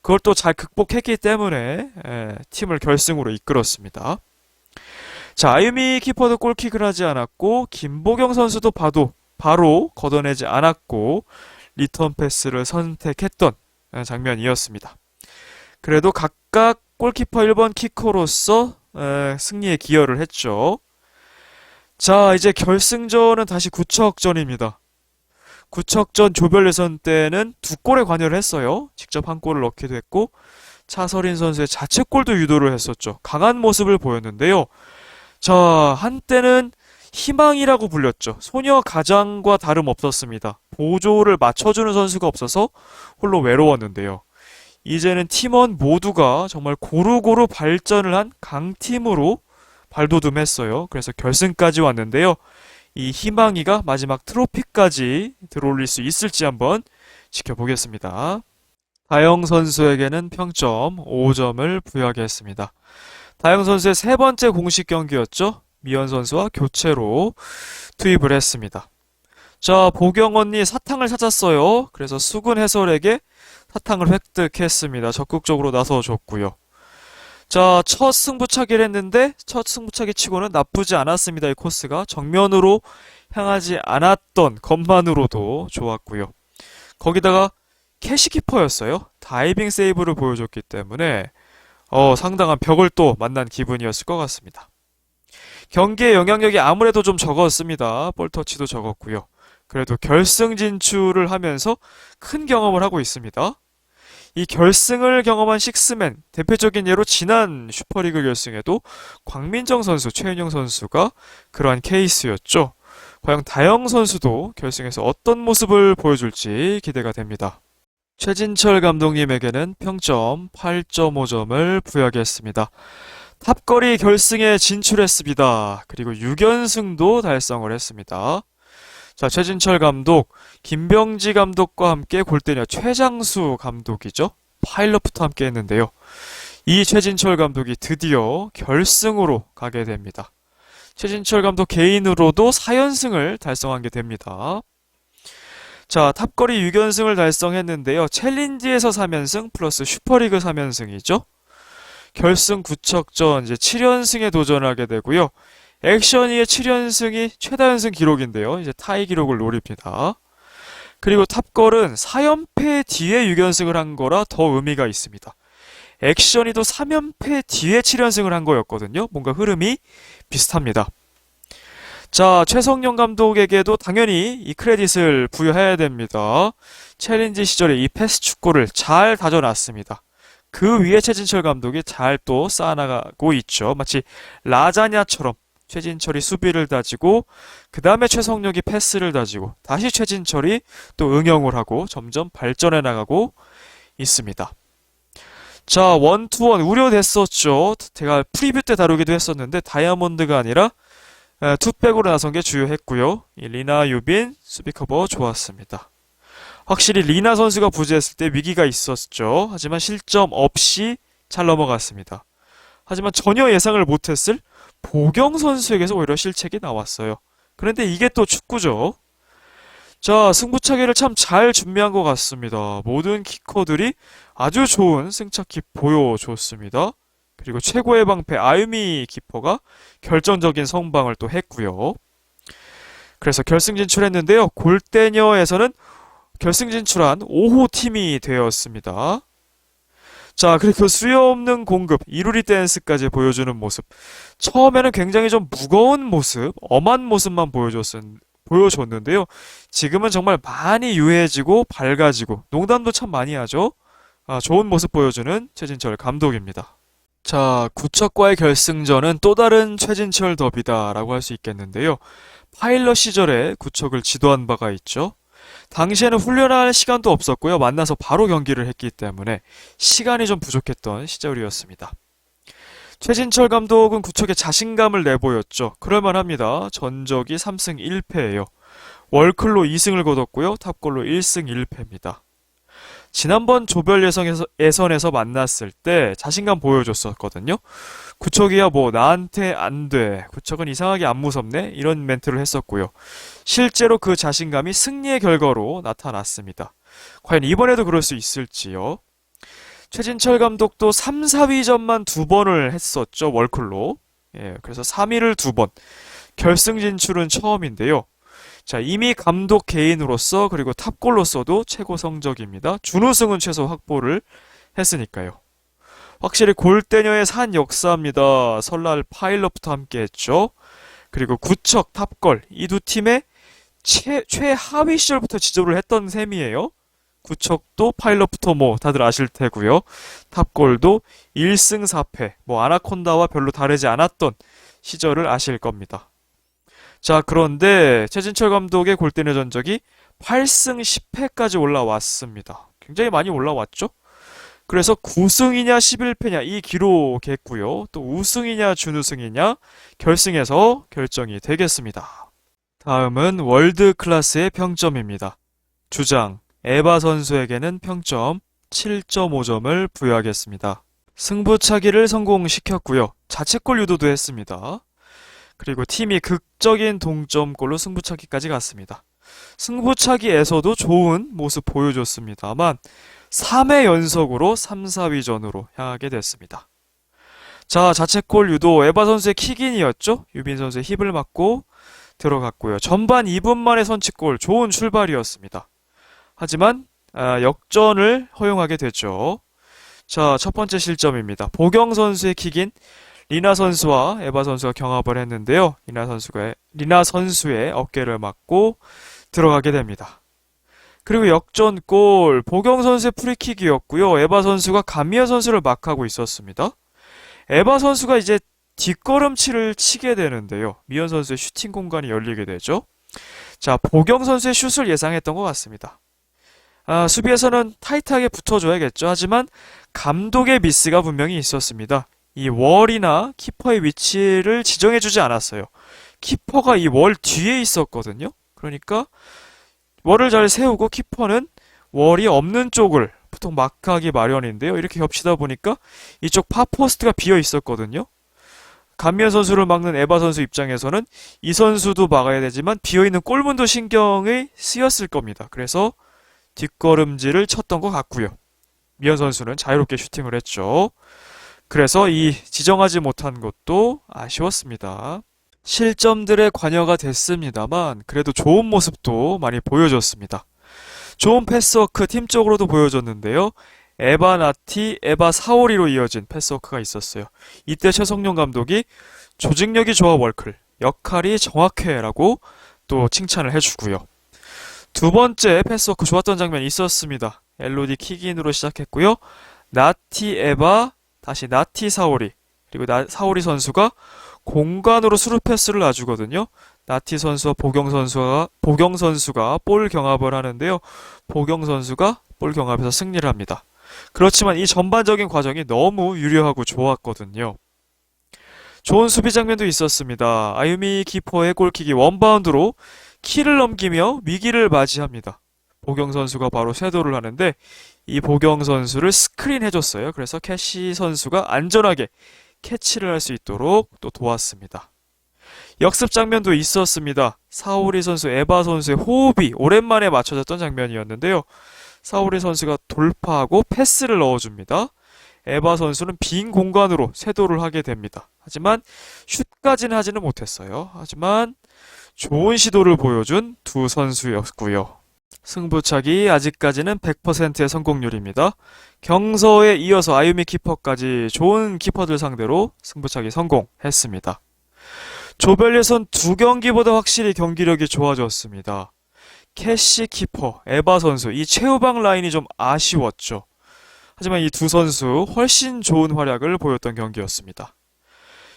그걸 또 잘 극복했기 때문에 팀을 결승으로 이끌었습니다. 자, 아유미 키퍼도 골킥을 하지 않았고 김보경 선수도 바로 걷어내지 않았고 리턴 패스를 선택했던 장면이었습니다. 그래도 각각 골키퍼 1번 키커로서 승리에 기여를 했죠. 자, 이제 결승전은 다시 구척전입니다. 구척전 조별 예선 때는 2골에 관여를 했어요. 직접 한 골을 넣기도 했고 차서린 선수의 자책골도 유도를 했었죠. 강한 모습을 보였는데요. 자, 한때는 희망이라고 불렸죠. 소녀 가장과 다름없었습니다. 보조를 맞춰주는 선수가 없어서 홀로 외로웠는데요. 이제는 팀원 모두가 정말 고루고루 발전을 한 강팀으로 발돋움했어요. 그래서 결승까지 왔는데요. 이 희망이가 마지막 트로피까지 들어올릴 수 있을지 한번 지켜보겠습니다. 다영 선수에게는 평점 5점을 부여하겠습니다. 다영 선수의 3번째 공식 경기였죠. 미연 선수와 교체로 투입을 했습니다. 자, 보경 언니 사탕을 찾았어요. 그래서 수근 해설에게 사탕을 획득했습니다. 적극적으로 나서줬고요. 자, 첫 승부차기를 했는데 첫 승부차기 치고는 나쁘지 않았습니다. 이 코스가 정면으로 향하지 않았던 것만으로도 좋았고요. 거기다가 캐시키퍼였어요. 다이빙 세이브를 보여줬기 때문에 상당한 벽을 또 만난 기분이었을 것 같습니다. 경기의 영향력이 아무래도 좀 적었습니다. 볼터치도 적었고요. 그래도 결승 진출을 하면서 큰 경험을 하고 있습니다. 이 결승을 경험한 식스맨, 대표적인 예로 지난 슈퍼리그 결승에도 광민정 선수, 최은영 선수가 그러한 케이스였죠. 과연 다영 선수도 결승에서 어떤 모습을 보여줄지 기대가 됩니다. 최진철 감독님에게는 평점 8.5점을 부여하겠습니다. 탑거리 결승에 진출했습니다. 그리고 6연승도 달성을 했습니다. 자, 최진철 감독, 김병지 감독과 함께 골대녀 최장수 감독이죠. 파일럿부터 함께 했는데요. 이 최진철 감독이 드디어 결승으로 가게 됩니다. 최진철 감독 개인으로도 4연승을 달성한 게 됩니다. 자, 탑거리 6연승을 달성했는데요. 챌린지에서 3연승 플러스 슈퍼리그 3연승이죠. 결승 구척전 이제 7연승에 도전하게 되고요. 액션이의 7연승이 최다 연승 기록인데요. 이제 타이 기록을 노립니다. 그리고 탑걸은 4연패 뒤에 6연승을 한 거라 더 의미가 있습니다. 액션이도 3연패 뒤에 7연승을 한 거였거든요. 뭔가 흐름이 비슷합니다. 자, 최성용 감독에게도 당연히 이 크레딧을 부여해야 됩니다. 챌린지 시절에 이 패스 축구를 잘 다져놨습니다. 그 위에 최진철 감독이 잘 또 쌓아나가고 있죠. 마치 라자냐처럼 최진철이 수비를 다지고 그 다음에 최성용이 패스를 다지고 다시 최진철이 또 응용을 하고 점점 발전해 나가고 있습니다. 자, 원투원 우려됐었죠. 제가 프리뷰 때 다루기도 했었는데 다이아몬드가 아니라 투백으로 나선 게 주요했고요. 이 리나 유빈 수비 커버 좋았습니다. 확실히 리나 선수가 부재했을 때 위기가 있었죠. 하지만 실점 없이 잘 넘어갔습니다. 하지만 전혀 예상을 못했을 보경 선수에게서 오히려 실책이 나왔어요. 그런데 이게 또 축구죠. 자, 승부차기를 참 잘 준비한 것 같습니다. 모든 키커들이 아주 좋은 승차기 보여줬습니다. 그리고 최고의 방패 아유미 키퍼가 결정적인 선방을 또 했고요. 그래서 결승 진출했는데요. 골대녀에서는 결승 진출한 5호 팀이 되었습니다. 자, 그리고 수요 없는 공급, 이루리 댄스까지 보여주는 모습. 처음에는 굉장히 좀 무거운 모습, 엄한 모습만 보여줬는데요. 지금은 정말 많이 유해지고 밝아지고 농담도 참 많이 하죠. 좋은 모습 보여주는 최진철 감독입니다. 자, 구척과의 결승전은 또 다른 최진철 더비다라고 할 수 있겠는데요. 파일럿 시절에 구척을 지도한 바가 있죠. 당시에는 훈련할 시간도 없었고요. 만나서 바로 경기를 했기 때문에 시간이 좀 부족했던 시절이었습니다. 최진철 감독은 구척에 자신감을 내보였죠. 그럴만합니다. 전적이 3승 1패예요. 월클로 2승을 거뒀고요. 탑골로 1승 1패입니다. 지난번 조별 예선에서 만났을 때 자신감 보여줬었거든요. 구척이야 뭐 나한테 안 돼. 구척은 이상하게 안 무섭네. 이런 멘트를 했었고요. 실제로 그 자신감이 승리의 결과로 나타났습니다. 과연 이번에도 그럴 수 있을지요? 최진철 감독도 3, 4위전만 2번을 했었죠. 월클로. 예, 그래서 3위를 2번. 결승 진출은 처음인데요. 자, 이미 감독 개인으로서 그리고 탑골로서도 최고 성적입니다. 준우승은 최소 확보를 했으니까요. 확실히 골대녀의 산 역사입니다. 설날 파일럿부터 함께 했죠. 그리고 구척, 탑골 이 두 팀의 최하위 시절부터 지도를 했던 셈이에요. 구척도 파일럿부터 뭐 다들 아실 테고요. 탑골도 1승 4패 뭐 아나콘다와 별로 다르지 않았던 시절을 아실 겁니다. 자, 그런데 최진철 감독의 골대녀 전적이 8승 10패까지 올라왔습니다. 굉장히 많이 올라왔죠? 그래서 9승이냐 11패냐 이 기록했고요. 또 우승이냐 준우승이냐 결승에서 결정이 되겠습니다. 다음은 월드 클래스의 평점입니다. 주장 에바 선수에게는 평점 7.5점을 부여하겠습니다. 승부차기를 성공시켰고요. 자책골 유도도 했습니다. 그리고 팀이 극적인 동점골로 승부차기까지 갔습니다. 승부차기에서도 좋은 모습 보여줬습니다만 3회 연속으로 3, 4위전으로 향하게 됐습니다. 자, 자책골 유도 에바 선수의 킥인이었죠. 유빈 선수의 힙을 맞고 들어갔고요. 전반 2분 만에 선취골 좋은 출발이었습니다. 하지만 역전을 허용하게 됐죠. 자, 첫 번째 실점입니다. 보경 선수의 킥인 리나 선수와 에바 선수가 경합을 했는데요. 리나 선수의 어깨를 맞고 들어가게 됩니다. 그리고 역전골 보경 선수의 프리킥이었고요. 에바 선수가 감미연 선수를 막하고 있었습니다. 에바 선수가 이제 뒷걸음치를 치게 되는데요. 미연 선수의 슈팅 공간이 열리게 되죠. 자, 보경 선수의 슛을 예상했던 것 같습니다. 수비에서는 타이트하게 붙어줘야겠죠. 하지만 감독의 미스가 분명히 있었습니다. 이 월이나 키퍼의 위치를 지정해주지 않았어요. 키퍼가 이 월 뒤에 있었거든요. 그러니까 월을 잘 세우고 키퍼는 월이 없는 쪽을 보통 마크하기 마련인데요. 이렇게 겹치다 보니까 이쪽 파포스트가 비어 있었거든요. 감미연 선수를 막는 에바 선수 입장에서는 이 선수도 막아야 되지만 비어있는 골문도 신경이 쓰였을 겁니다. 그래서 뒷걸음질을 쳤던 것 같고요. 미연 선수는 자유롭게 슈팅을 했죠. 그래서 이 지정하지 못한 것도 아쉬웠습니다. 실점들에 관여가 됐습니다만 그래도 좋은 모습도 많이 보여줬습니다. 좋은 패스워크 팀적으로도 보여줬는데요. 에바 나티, 에바 사오리로 이어진 패스워크가 있었어요. 이때 최성룡 감독이 조직력이 좋아 월클, 역할이 정확해라고 또 칭찬을 해주고요. 두 번째 패스워크 좋았던 장면이 있었습니다. 엘로디 킥인으로 시작했고요. 나티 에바, 다시 나티 사오리, 그리고 사오리 선수가 공간으로 스루 패스를 놔주거든요. 나티 선수와 보경 선수가 볼 경합을 하는데요. 보경 선수가 볼 경합에서 승리를 합니다. 그렇지만 이 전반적인 과정이 너무 유려하고 좋았거든요. 좋은 수비 장면도 있었습니다. 아유미 키퍼의 골킥이 원바운드로 키를 넘기며 위기를 맞이합니다. 보경 선수가 바로 쇄도를 하는데 이 보경 선수를 스크린 해줬어요. 그래서 캐시 선수가 안전하게 캐치를 할 수 있도록 또 도왔습니다. 역습 장면도 있었습니다. 사오리 선수, 에바 선수의 호흡이 오랜만에 맞춰졌던 장면이었는데요. 사오리 선수가 돌파하고 패스를 넣어줍니다. 에바 선수는 빈 공간으로 쇄도를 하게 됩니다. 하지만 슛까지는 하지는 못했어요. 하지만 좋은 시도를 보여준 두 선수였고요. 승부차기 아직까지는 100%의 성공률입니다. 경서에 이어서 아유미 키퍼까지 좋은 키퍼들 상대로 승부차기 성공했습니다. 조별 예선 두 경기보다 확실히 경기력이 좋아졌습니다. 캐시 키퍼, 에바 선수, 이 최후방 라인이 좀 아쉬웠죠. 하지만 이 두 선수 훨씬 좋은 활약을 보였던 경기였습니다.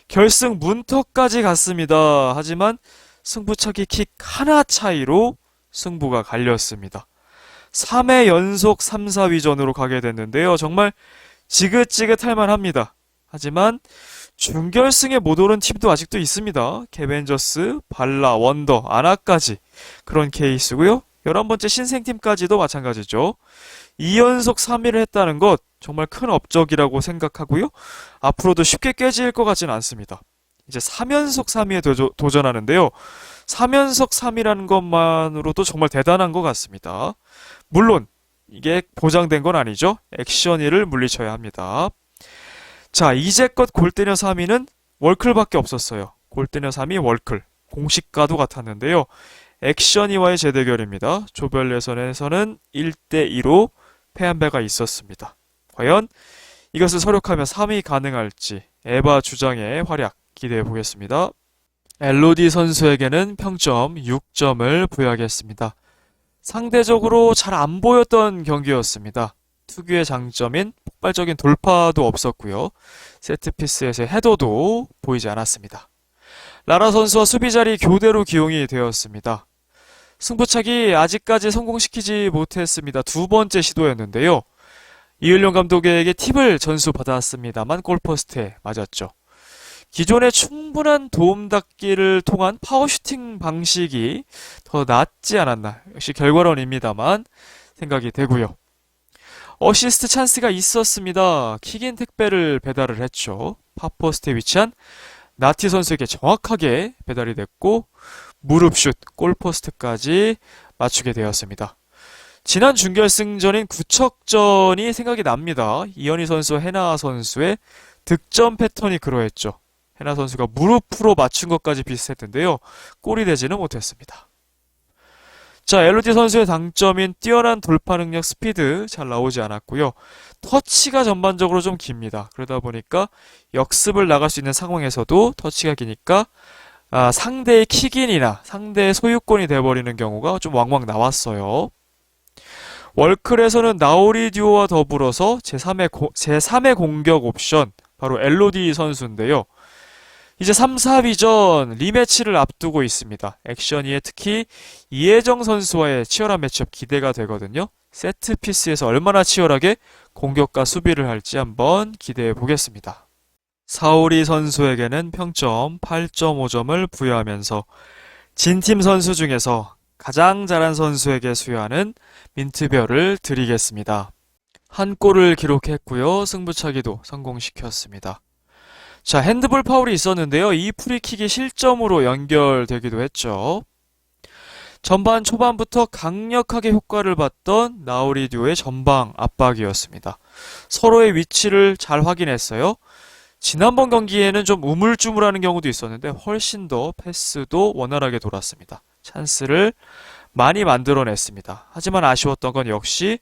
결승 문턱까지 갔습니다. 하지만 승부차기 킥 하나 차이로 승부가 갈렸습니다. 3회 연속 3, 4위전으로 가게 됐는데요. 정말 지긋지긋할 만합니다. 하지만 준결승에 못 오른 팀도 아직도 있습니다. 개벤저스, 발라, 원더, 아나까지 그런 케이스고요. 11번째 신생팀까지도 마찬가지죠. 2연속 3위를 했다는 것 정말 큰 업적이라고 생각하고요. 앞으로도 쉽게 깨질 것 같지는 않습니다. 이제 3연속 3위에 도전하는데요. 3연속 3위라는 것만으로도 정말 대단한 것 같습니다. 물론 이게 보장된 건 아니죠. 액션 1을 물리쳐야 합니다. 자, 이제껏 골대녀 3위는 월클밖에 없었어요. 골대녀 3위 월클. 공식과도 같았는데요. 액션 2와의 재대결입니다. 조별 예선에서는 1대2로 패한 바가 있었습니다. 과연 이것을 서력하며 3위 가능할지 에바 주장의 활약 기대해 보겠습니다. 엘로디 선수에게는 평점 6점을 부여하겠습니다. 상대적으로 잘 안 보였던 경기였습니다. 특유의 장점인 폭발적인 돌파도 없었고요. 세트피스에서의 헤더도 보이지 않았습니다. 라라 선수와 수비 자리 교대로 기용이 되었습니다. 승부차기 아직까지 성공시키지 못했습니다. 두 번째 시도였는데요. 이을용 감독에게 팁을 전수받았습니다만 골포스트에 맞았죠. 기존의 충분한 도움 닫기를 통한 파워슈팅 방식이 더 낫지 않았나. 역시 결과론입니다만 생각이 되고요. 어시스트 찬스가 있었습니다. 킥인 택배를 배달을 했죠. 팝포스트에 위치한 나티 선수에게 정확하게 배달이 됐고 무릎슛, 골포스트까지 맞추게 되었습니다. 지난 준결승전인 구척전이 생각이 납니다. 이현희 선수, 해나 선수의 득점 패턴이 그러했죠. 해나 선수가 무릎으로 맞춘 것까지 비슷했는데요. 골이 되지는 못했습니다. 자, 엘로디 선수의 장점인 뛰어난 돌파 능력, 스피드 잘 나오지 않았고요. 터치가 전반적으로 좀 깁니다. 그러다 보니까 역습을 나갈 수 있는 상황에서도 터치가 기니까 상대의 킥인이나 상대의 소유권이 돼버리는 경우가 좀 왕왕 나왔어요. 월클에서는 나오리 듀오와 더불어서 제3의 공격 옵션, 바로 엘로디 선수인데요. 이제 3, 4위전 리매치를 앞두고 있습니다. 액션이에 특히 이혜정 선수와의 치열한 매치업 기대가 되거든요. 세트피스에서 얼마나 치열하게 공격과 수비를 할지 한번 기대해 보겠습니다. 사오리 선수에게는 평점 8.5점을 부여하면서 진팀 선수 중에서 가장 잘한 선수에게 수여하는 민트별을 드리겠습니다. 한 골을 기록했고요. 승부차기도 성공시켰습니다. 자, 핸드볼 파울이 있었는데요. 이 프리킥이 실점으로 연결되기도 했죠. 전반 초반부터 강력하게 효과를 봤던 나우리 듀오의 전방 압박이었습니다. 서로의 위치를 잘 확인했어요. 지난번 경기에는 좀 우물쭈물하는 경우도 있었는데 훨씬 더 패스도 원활하게 돌았습니다. 찬스를 많이 만들어냈습니다. 하지만 아쉬웠던 건 역시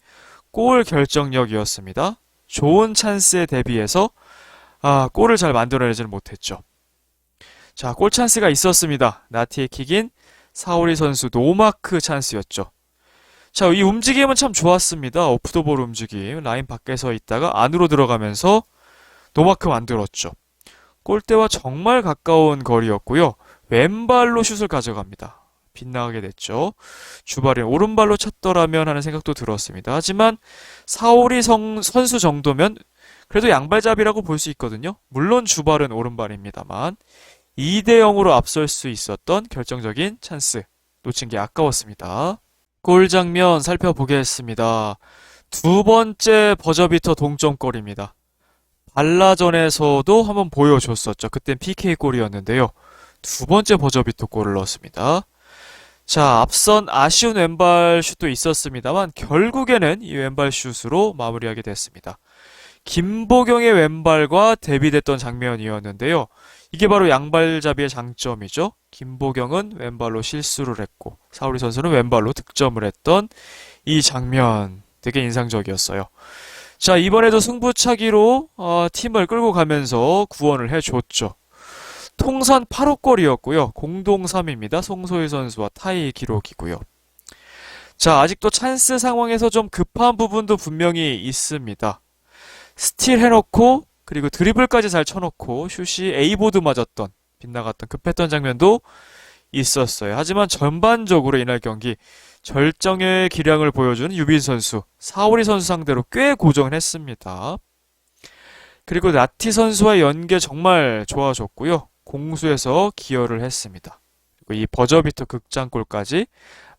골 결정력이었습니다. 좋은 찬스에 대비해서 골을 잘 만들어내지는 못했죠. 자, 골 찬스가 있었습니다. 나티의 킥인 사오리 선수 노마크 찬스였죠. 자, 이 움직임은 참 좋았습니다. 오프더볼 움직임. 라인 밖에서 있다가 안으로 들어가면서 노마크 만들었죠. 골대와 정말 가까운 거리였고요. 왼발로 슛을 가져갑니다. 빗나가게 됐죠. 주발인 오른발로 쳤더라면 하는 생각도 들었습니다. 하지만 사오리 선수 정도면 그래도 양발잡이라고 볼 수 있거든요. 물론 주발은 오른발입니다만 2대 0으로 앞설 수 있었던 결정적인 찬스 놓친 게 아까웠습니다. 골 장면 살펴보겠습니다. 두 번째 버저비터 동점골입니다. 발라전에서도 한번 보여줬었죠. 그땐 PK 골이었는데요. 두 번째 버저비터 골을 넣었습니다. 자, 앞선 아쉬운 왼발 슛도 있었습니다만 결국에는 이 왼발 슛으로 마무리하게 됐습니다. 김보경의 왼발과 대비됐던 장면이었는데요. 이게 바로 양발잡이의 장점이죠. 김보경은 왼발로 실수를 했고 사오리 선수는 왼발로 득점을 했던 이 장면 되게 인상적이었어요. 자, 이번에도 승부차기로 팀을 끌고 가면서 구원을 해줬죠. 통산 8호 골이었고요. 공동 3위입니다. 송소희 선수와 타이 기록이고요. 자, 아직도 찬스 상황에서 좀 급한 부분도 분명히 있습니다. 스틸 해놓고 그리고 드리블까지 잘 쳐놓고 슛이 A보드 맞았던 빗나갔던 급했던 장면도 있었어요. 하지만 전반적으로 이날 경기 절정의 기량을 보여주는 유빈 선수, 사오리 선수 상대로 꽤 고정을 했습니다. 그리고 나티 선수와의 연계 정말 좋아졌고요. 공수에서 기여를 했습니다. 그리고 이 버저비터 극장골까지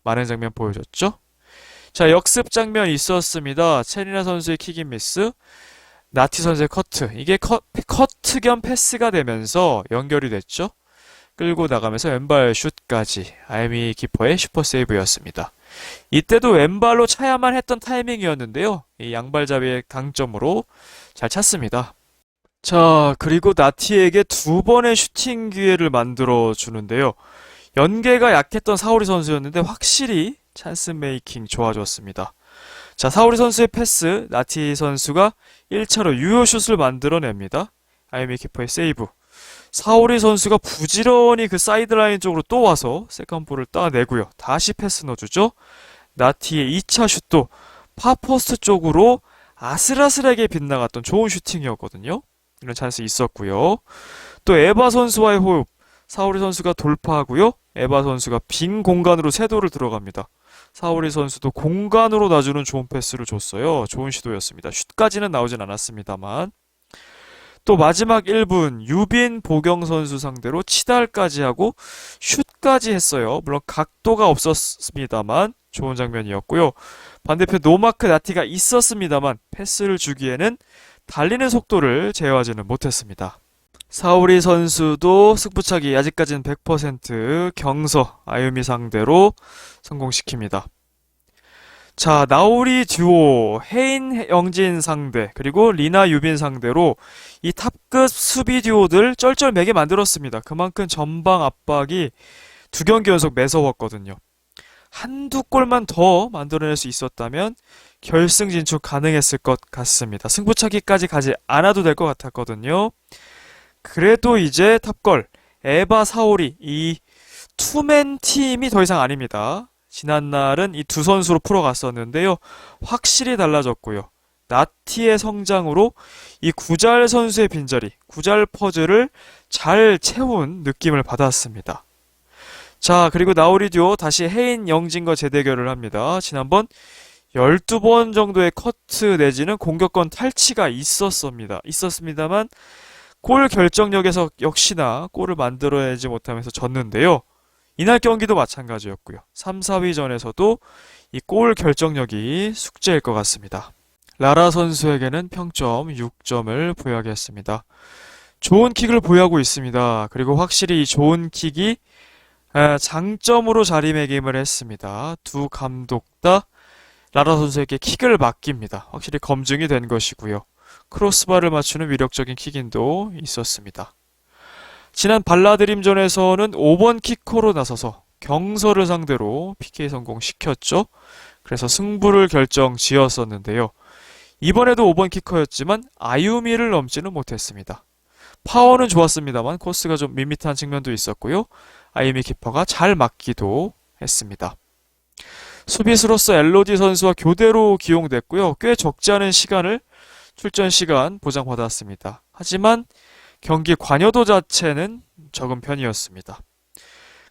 많은 장면 보여줬죠. 자, 역습 장면 있었습니다. 체리나 선수의 킥인 미스, 나티 선수의 커트. 이게 커트 겸 패스가 되면서 연결이 됐죠. 끌고 나가면서 왼발 슛까지 아이미 키퍼의 슈퍼 세이브였습니다. 이때도 왼발로 차야만 했던 타이밍이었는데요. 이 양발잡이의 강점으로 잘 찼습니다. 자, 그리고 나티에게 두 번의 슈팅 기회를 만들어 주는데요. 연계가 약했던 사오리 선수였는데 확실히 찬스 메이킹 좋아졌습니다. 자, 사오리 선수의 패스, 나티 선수가 1차로 유효슛을 만들어냅니다. 아이미 키퍼의 세이브. 사오리 선수가 부지런히 그 사이드라인 쪽으로 또 와서 세컨볼을 따내고요. 다시 패스 넣어주죠. 나티의 2차 슛도 파포스트 쪽으로 아슬아슬하게 빗나갔던 좋은 슈팅이었거든요. 이런 찬스 있었고요. 또 에바 선수와의 호흡. 사오리 선수가 돌파하고요. 에바 선수가 빈 공간으로 세도를 들어갑니다. 사오리 선수도 공간으로 놔주는 좋은 패스를 줬어요. 좋은 시도였습니다. 슛까지는 나오진 않았습니다만. 또 마지막 1분 유빈 보경 선수 상대로 치달까지 하고 슛까지 했어요. 물론 각도가 없었습니다만 좋은 장면이었고요. 반대편 노마크 나티가 있었습니다만 패스를 주기에는 달리는 속도를 제어하지는 못했습니다. 사오리 선수도 승부차기 아직까지는 100% 경서 아유미 상대로 성공시킵니다. 자, 나오리 듀오, 혜인 영진 상대, 그리고 리나 유빈 상대로 이 탑급 수비 듀오들 쩔쩔매게 만들었습니다. 그만큼 전방 압박이 두 경기 연속 매서웠거든요. 한두 골만 더 만들어낼 수 있었다면 결승 진출 가능했을 것 같습니다. 승부차기까지 가지 않아도 될 것 같았거든요. 그래도 이제 탑걸, 에바 사오리, 이 투맨 팀이 더 이상 아닙니다. 지난날은 이 두 선수로 풀어갔었는데요. 확실히 달라졌고요. 나티의 성장으로 이 구잘 선수의 빈자리, 구잘 퍼즐을 잘 채운 느낌을 받았습니다. 자, 그리고 나오리 듀오 다시 혜인 영진과 재대결을 합니다. 지난번 12번 정도의 커트 내지는 공격권 탈취가 있었습니다만 골 결정력에서 역시나 골을 만들어내지 못하면서 졌는데요. 이날 경기도 마찬가지였고요. 3, 4위전에서도 이 골 결정력이 숙제일 것 같습니다. 라라 선수에게는 평점 6점을 부여하겠습니다. 좋은 킥을 보유하고 있습니다. 그리고 확실히 이 좋은 킥이 장점으로 자리매김을 했습니다. 두 감독 다 라라 선수에게 킥을 맡깁니다. 확실히 검증이 된 것이고요. 크로스바를 맞추는 위력적인 킥인도 있었습니다. 지난 발라드림전에서는 5번 키커로 나서서 경서를 상대로 PK 성공시켰죠. 그래서 승부를 결정 지었었는데요. 이번에도 5번 키커였지만 아유미를 넘지는 못했습니다. 파워는 좋았습니다만 코스가 좀 밋밋한 측면도 있었고요. 아유미 키퍼가 잘 막기도 했습니다. 수비수로서 엘로디 선수와 교대로 기용됐고요. 꽤 적지 않은 출전 시간 보장받았습니다. 하지만 경기 관여도 자체는 적은 편이었습니다.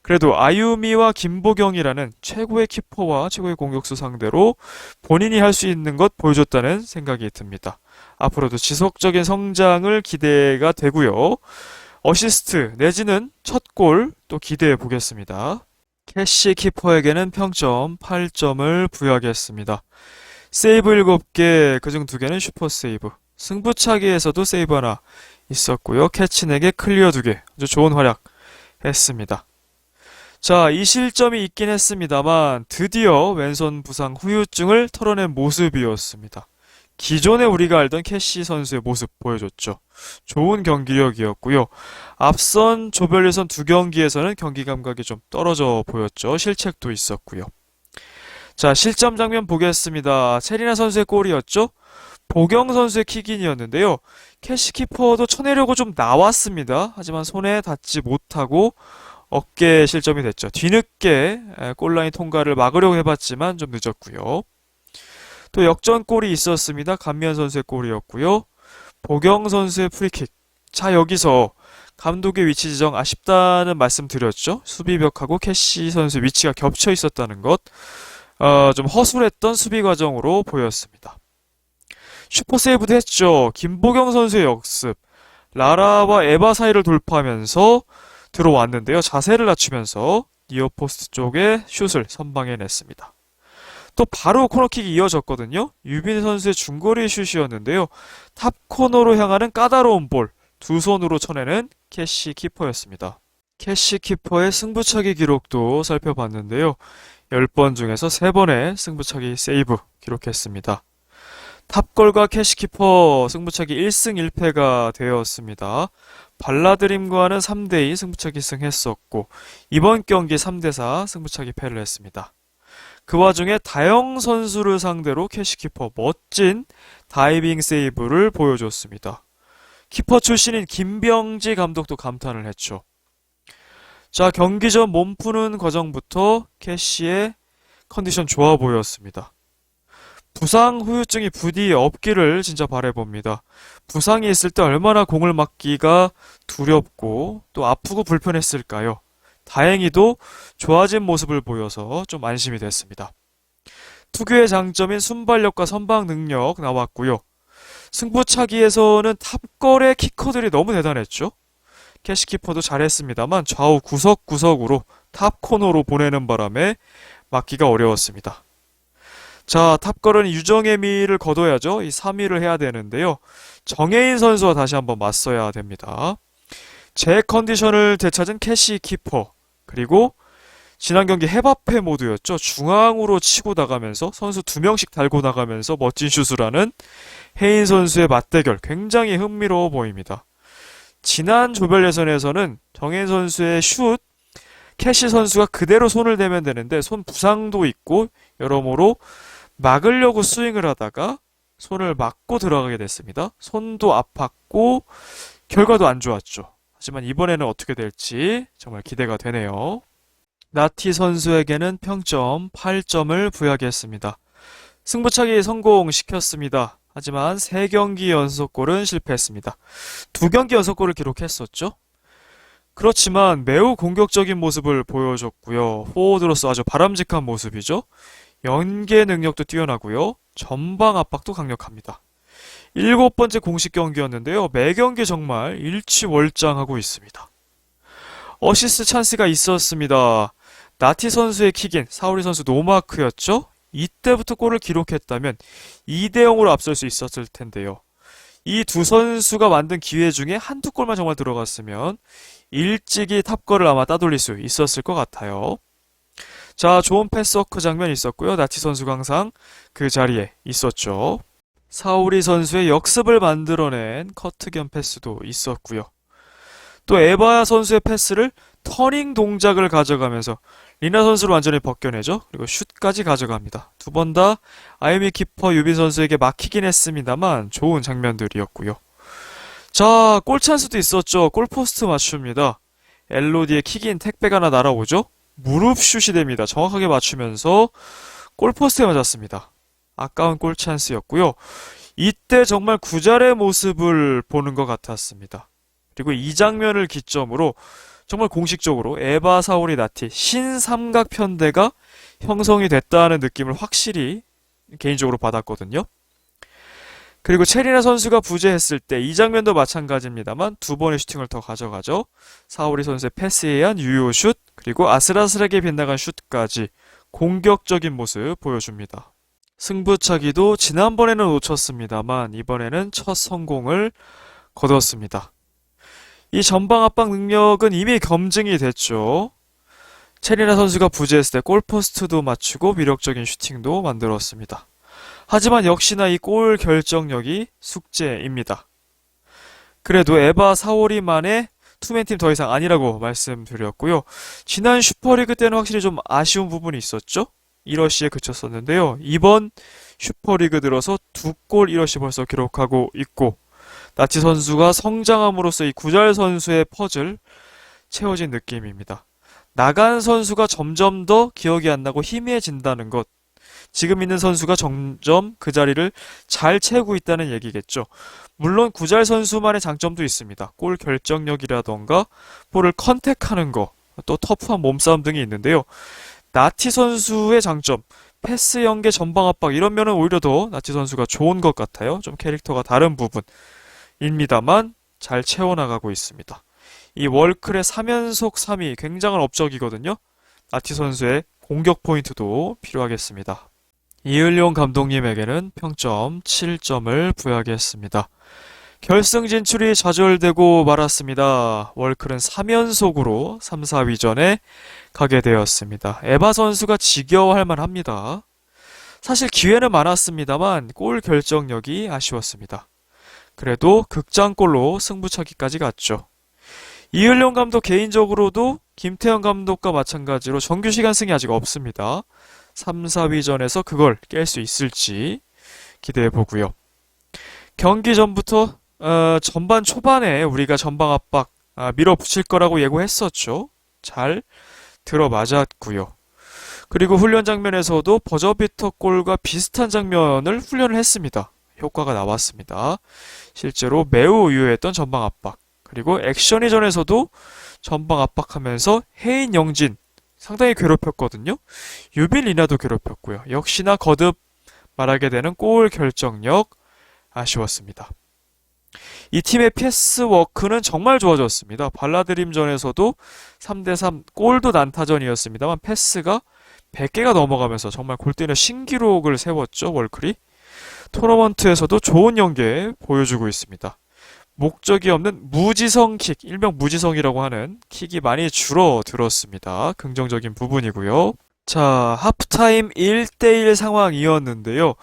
그래도 아유미와 김보경이라는 최고의 키퍼와 최고의 공격수 상대로 본인이 할 수 있는 것 보여줬다는 생각이 듭니다. 앞으로도 지속적인 성장을 기대가 되고요. 어시스트 내지는 첫 골 또 기대해 보겠습니다. 캐시 키퍼에게는 평점 8점을 부여하겠습니다. 세이브 7개, 그중 2개는 슈퍼 세이브. 승부차기에서도 세이브 하나 있었고요. 캐치넥에 클리어 2개. 아주 좋은 활약 했습니다. 자, 이 실점이 있긴 했습니다만 드디어 왼손 부상 후유증을 털어낸 모습이었습니다. 기존에 우리가 알던 캐시 선수의 모습 보여줬죠. 좋은 경기력이었고요. 앞선 조별 예선 2경기에서는 경기 감각이 좀 떨어져 보였죠. 실책도 있었고요. 자, 실점 장면 보겠습니다. 체리나 선수의 골이었죠. 보경 선수의 킥인이었는데요. 캐시 키퍼도 쳐내려고 좀 나왔습니다. 하지만 손에 닿지 못하고 어깨 실점이 됐죠. 뒤늦게 골라인 통과를 막으려고 해봤지만 좀 늦었고요. 또 역전골이 있었습니다. 감미연 선수의 골이었고요. 보경 선수의 프리킥. 자, 여기서 감독의 위치 지정 아쉽다는 말씀 드렸죠. 수비벽하고 캐시 선수의 위치가 겹쳐 있었다는 것. 좀 허술했던 수비 과정으로 보였습니다. 슈퍼 세이브도 했죠. 김보경 선수의 역습. 라라와 에바 사이를 돌파하면서 들어왔는데요. 자세를 낮추면서 니어포스트 쪽에 슛을 선방해냈습니다. 또 바로 코너킥이 이어졌거든요. 유빈 선수의 중거리 슛이었는데요. 탑 코너로 향하는 까다로운 볼, 2손으로 쳐내는 캐시 키퍼였습니다. 캐시 키퍼의 승부차기 기록도 살펴봤는데요. 10번 중에서 3번의 승부차기 세이브 기록했습니다. 탑골과 캐시키퍼 승부차기 1승 1패가 되었습니다. 발라드림과는 3대2 승부차기 승했었고 이번 경기 3대4 승부차기 패를 했습니다. 그 와중에 다영 선수를 상대로 캐시키퍼 멋진 다이빙 세이브를 보여줬습니다. 키퍼 출신인 김병지 감독도 감탄을 했죠. 자, 경기 전 몸 푸는 과정부터 캐시의 컨디션 좋아 보였습니다. 부상 후유증이 부디 없기를 진짜 바라봅니다. 부상이 있을 때 얼마나 공을 맞기가 두렵고 또 아프고 불편했을까요? 다행히도 좋아진 모습을 보여서 좀 안심이 됐습니다. 투규의 장점인 순발력과 선방 능력 나왔고요. 승부차기에서는 탑걸의 키커들이 너무 대단했죠. 캐시키퍼도 잘했습니다만 좌우 구석구석으로 탑 코너로 보내는 바람에 막기가 어려웠습니다. 자, 탑걸은 유정의 미를 거둬야죠. 이 3위를 해야 되는데요. 정혜인 선수와 다시 한번 맞서야 됩니다. 제 컨디션을 되찾은 캐시 키퍼, 그리고 지난 경기 헤바페 모드였죠. 중앙으로 치고 나가면서 선수 2명씩 달고 나가면서 멋진 슛을 하는 혜인 선수의 맞대결, 굉장히 흥미로워 보입니다. 지난 조별 예선에서는 정혜인 선수의 슛, 캐시 선수가 그대로 손을 대면 되는데 손 부상도 있고 여러모로 막으려고 스윙을 하다가 손을 맞고 들어가게 됐습니다. 손도 아팠고 결과도 안 좋았죠. 하지만 이번에는 어떻게 될지 정말 기대가 되네요. 나티 선수에게는 평점 8점을 부여하겠습니다. 승부차기 성공시켰습니다. 하지만 3경기 연속골은 실패했습니다. 2경기 연속골을 기록했었죠. 그렇지만 매우 공격적인 모습을 보여줬고요. 포워드로서 아주 바람직한 모습이죠. 연계 능력도 뛰어나고요. 전방 압박도 강력합니다. 7번째 공식 경기였는데요. 매 경기 정말 일취월장하고 있습니다. 어시스트 찬스가 있었습니다. 나티 선수의 킥인, 사우리 선수 노마크였죠. 이때부터 골을 기록했다면 2대0으로 앞설 수 있었을 텐데요. 이 두 선수가 만든 기회 중에 한두 골만 정말 들어갔으면 일찍이 탑걸을 아마 따돌릴 수 있었을 것 같아요. 자, 좋은 패스워크 장면이 있었고요. 나티 선수가 항상 그 자리에 있었죠. 사오리 선수의 역습을 만들어낸 커트 겸 패스도 있었고요. 또 에바 선수의 패스를 터닝 동작을 가져가면서 리나 선수를 완전히 벗겨내죠. 그리고 슛까지 가져갑니다. 두 번 다 아유미 키퍼 유빈 선수에게 막히긴 했습니다만 좋은 장면들이었고요. 자, 골 찬스도 있었죠. 골포스트 맞춥니다. 엘로디의 킥인 택배가 하나 날아오죠. 무릎 슛이 됩니다. 정확하게 맞추면서 골포스트에 맞았습니다. 아까운 골 찬스였고요. 이때 정말 구잘의 모습을 보는 것 같았습니다. 그리고 이 장면을 기점으로 정말 공식적으로 에바 사오리 나티 신삼각 편대가 형성이 됐다는 느낌을 확실히 개인적으로 받았거든요. 그리고 체리나 선수가 부재했을 때 이 장면도 마찬가지입니다만 두 번의 슈팅을 더 가져가죠. 사오리 선수의 패스에 의한 유효 슛, 그리고 아슬아슬하게 빗나간 슛까지 공격적인 모습 보여줍니다. 승부차기도 지난번에는 놓쳤습니다만 이번에는 첫 성공을 거뒀습니다. 이 전방 압박 능력은 이미 검증이 됐죠. 체리나 선수가 부재했을 때 골포스트도 맞추고 위력적인 슈팅도 만들었습니다. 하지만 역시나 이 골 결정력이 숙제입니다. 그래도 에바 사오리만의 투맨팀 더 이상 아니라고 말씀드렸고요. 지난 슈퍼리그 때는 확실히 좀 아쉬운 부분이 있었죠. 1러시에 그쳤었는데요. 이번 슈퍼리그 들어서 2골 1러시 벌써 기록하고 있고 나치 선수가 성장함으로써 이 구잘 선수의 퍼즐 채워진 느낌입니다. 나간 선수가 점점 더 기억이 안 나고 희미해진다는 것. 지금 있는 선수가 점점 그 자리를 잘 채우고 있다는 얘기겠죠. 물론 구잘 선수만의 장점도 있습니다. 골 결정력이라던가 볼을 컨택하는 거, 또 터프한 몸싸움 등이 있는데요. 나티 선수의 장점, 패스 연계 전방 압박 이런 면은 오히려 더 나티 선수가 좋은 것 같아요. 좀 캐릭터가 다른 부분입니다만 잘 채워나가고 있습니다. 이 월클의 3연속 3위 굉장한 업적이거든요. 나티 선수의 공격 포인트도 필요하겠습니다. 이을용 감독님에게는 평점 7점을 부여하겠습니다. 결승 진출이 좌절되고 말았습니다. 월클은 3연속으로 3, 4위전에 가게 되었습니다. 에바 선수가 지겨워할 만합니다. 사실 기회는 많았습니다만 골 결정력이 아쉬웠습니다. 그래도 극장골로 승부차기까지 갔죠. 이을용 감독 개인적으로도 김태형 감독과 마찬가지로 정규 시간 승이 아직 없습니다. 3, 4위전에서 그걸 깰 수 있을지 기대해 보고요. 경기 전부터 전반 초반에 우리가 전방 압박 밀어붙일 거라고 예고했었죠. 잘 들어맞았고요. 그리고 훈련 장면에서도 버저비터 골과 비슷한 장면을 훈련을 했습니다. 효과가 나왔습니다. 실제로 매우 유효했던 전방 압박. 그리고 액션이전에서도 전방 압박하면서 해인 영진 상당히 괴롭혔거든요. 유빈 리나도 괴롭혔고요. 역시나 거듭 말하게 되는 골 결정력 아쉬웠습니다. 이 팀의 패스 워크는 정말 좋아졌습니다. 발라드림전에서도 3대3 골도 난타전이었습니다만 패스가 100개가 넘어가면서 정말 골 때리는 신기록을 세웠죠. 월클이. 토너먼트에서도 좋은 연계 보여주고 있습니다. 목적이 없는 무지성 킥, 일명 무지성이라고 하는 킥이 많이 줄어들었습니다. 긍정적인 부분이고요. 자, 하프타임 1대1 상황이었는데요.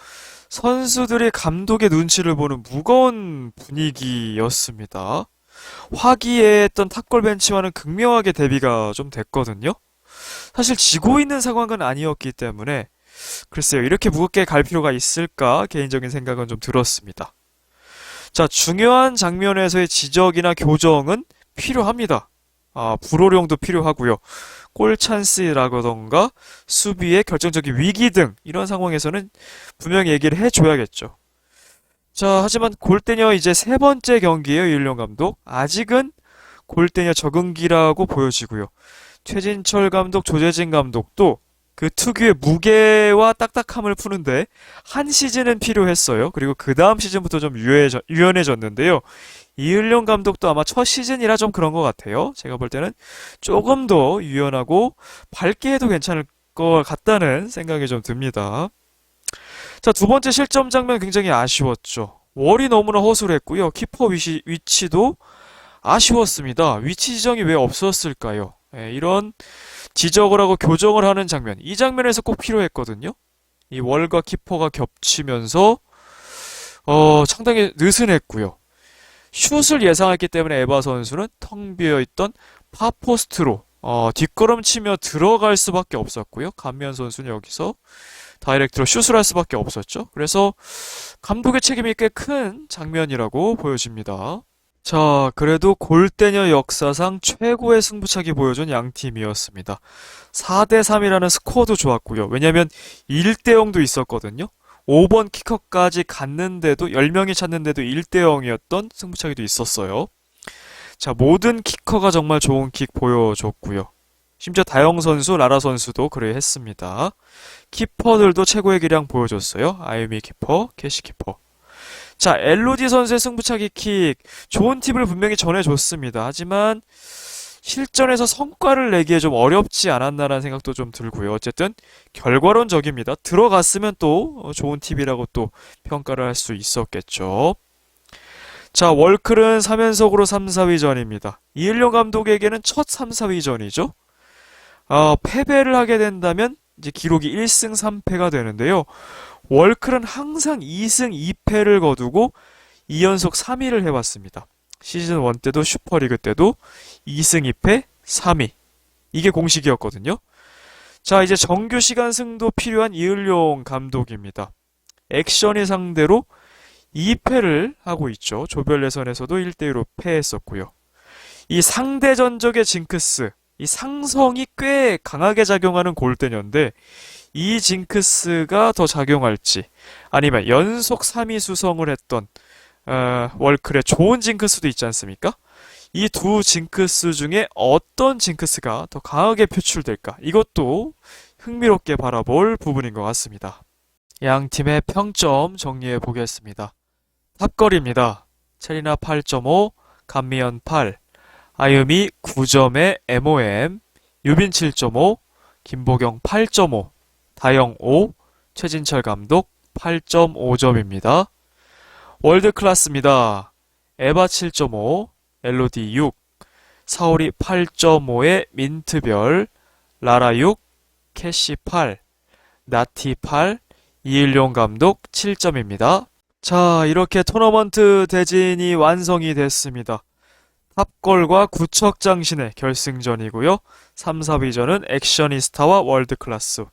선수들이 감독의 눈치를 보는 무거운 분위기였습니다. 화기애애했던 탑골 벤치와는 극명하게 대비가 좀 됐거든요. 사실 지고 있는 상황은 아니었기 때문에 글쎄요, 이렇게 무겁게 갈 필요가 있을까 개인적인 생각은 좀 들었습니다. 자, 중요한 장면에서의 지적이나 교정은 필요합니다. 불호령도 필요하고요. 골 찬스라던가 수비의 결정적인 위기 등 이런 상황에서는 분명히 얘기를 해줘야겠죠. 자, 하지만 골대녀 이제 세 번째 경기예요, 이을용 감독. 아직은 골대녀 적응기라고 보여지고요. 최진철 감독, 조재진 감독도 그 특유의 무게와 딱딱함을 푸는데 한 시즌은 필요했어요. 그리고 그 다음 시즌부터 좀 유연해졌는데요. 이을용 감독도 아마 첫 시즌이라 좀 그런 것 같아요. 제가 볼 때는 조금 더 유연하고 밝게 해도 괜찮을 것 같다는 생각이 좀 듭니다. 자, 두 번째 실점 장면 굉장히 아쉬웠죠. 월이 너무나 허술했고요. 키퍼 위치도 아쉬웠습니다. 위치 지정이 왜 없었을까요? 이런 지적을 하고 교정을 하는 장면, 이 장면에서 꼭 필요했거든요. 이 월과 키퍼가 겹치면서 상당히 느슨했고요. 슛을 예상했기 때문에 에바 선수는 텅 비어있던 파포스트로 뒷걸음치며 들어갈 수밖에 없었고요. 감미연 선수는 여기서 다이렉트로 슛을 할 수밖에 없었죠. 그래서 감독의 책임이 꽤 큰 장면이라고 보여집니다. 자, 그래도 골대녀 역사상 최고의 승부차기 보여준 양 팀이었습니다. 4대3이라는 스코어도 좋았고요. 왜냐면 1대0도 있었거든요. 5번 키커까지 갔는데도 10명이 찼는데도 1대0이었던 승부차기도 있었어요. 자, 모든 키커가 정말 좋은 킥 보여줬고요. 심지어 다영 선수, 라라 선수도 그래 했습니다. 키퍼들도 최고의 기량 보여줬어요. 아유미 키퍼, 캐시 키퍼. 자, 엘로디 선수의 승부차기 킥. 좋은 팁을 분명히 전해줬습니다. 하지만 실전에서 성과를 내기에 좀 어렵지 않았나라는 생각도 좀 들고요. 어쨌든 결과론적입니다. 들어갔으면 또 좋은 팁이라고 또 평가를 할 수 있었겠죠. 자, 월클은 3연속으로 3, 4위전입니다. 이일용 감독에게는 첫 3, 4위전이죠. 패배를 하게 된다면 이제 기록이 1승 3패가 되는데요. 월클은 항상 2승 2패를 거두고 2연속 3위를 해왔습니다. 시즌 1 때도 슈퍼리그 때도 2승 2패 3위. 이게 공식이었거든요. 자, 이제 정규 시간 승도 필요한 이을용 감독입니다. 액션이 상대로 2패를 하고 있죠. 조별 예선에서도 1대1로 패했었고요. 이 상대 전적의 징크스, 이 상성이 꽤 강하게 작용하는 골대녀인데 이 징크스가 더 작용할지 아니면 연속 3위 수성을 했던 월클의 좋은 징크스도 있지 않습니까? 이 두 징크스 중에 어떤 징크스가 더 강하게 표출될까? 이것도 흥미롭게 바라볼 부분인 것 같습니다. 양 팀의 평점 정리해 보겠습니다. 탑걸입니다. 체리나 8.5, 감미연 8, 아유미 9점의 MOM, 유빈 7.5, 김보경 8.5, 다영 5, 최진철 감독 8.5점입니다. 월드클래스입니다. 에바 7.5, 엘로디 6, 사오리 8.5의 민트별, 라라 6, 캐시 8, 나티 8, 이일용 감독 7점입니다. 자, 이렇게 토너먼트 대진이 완성이 됐습니다. 탑걸과 구척장신의 결승전이고요. 3, 4위전은 액션이스타와 월드클래스.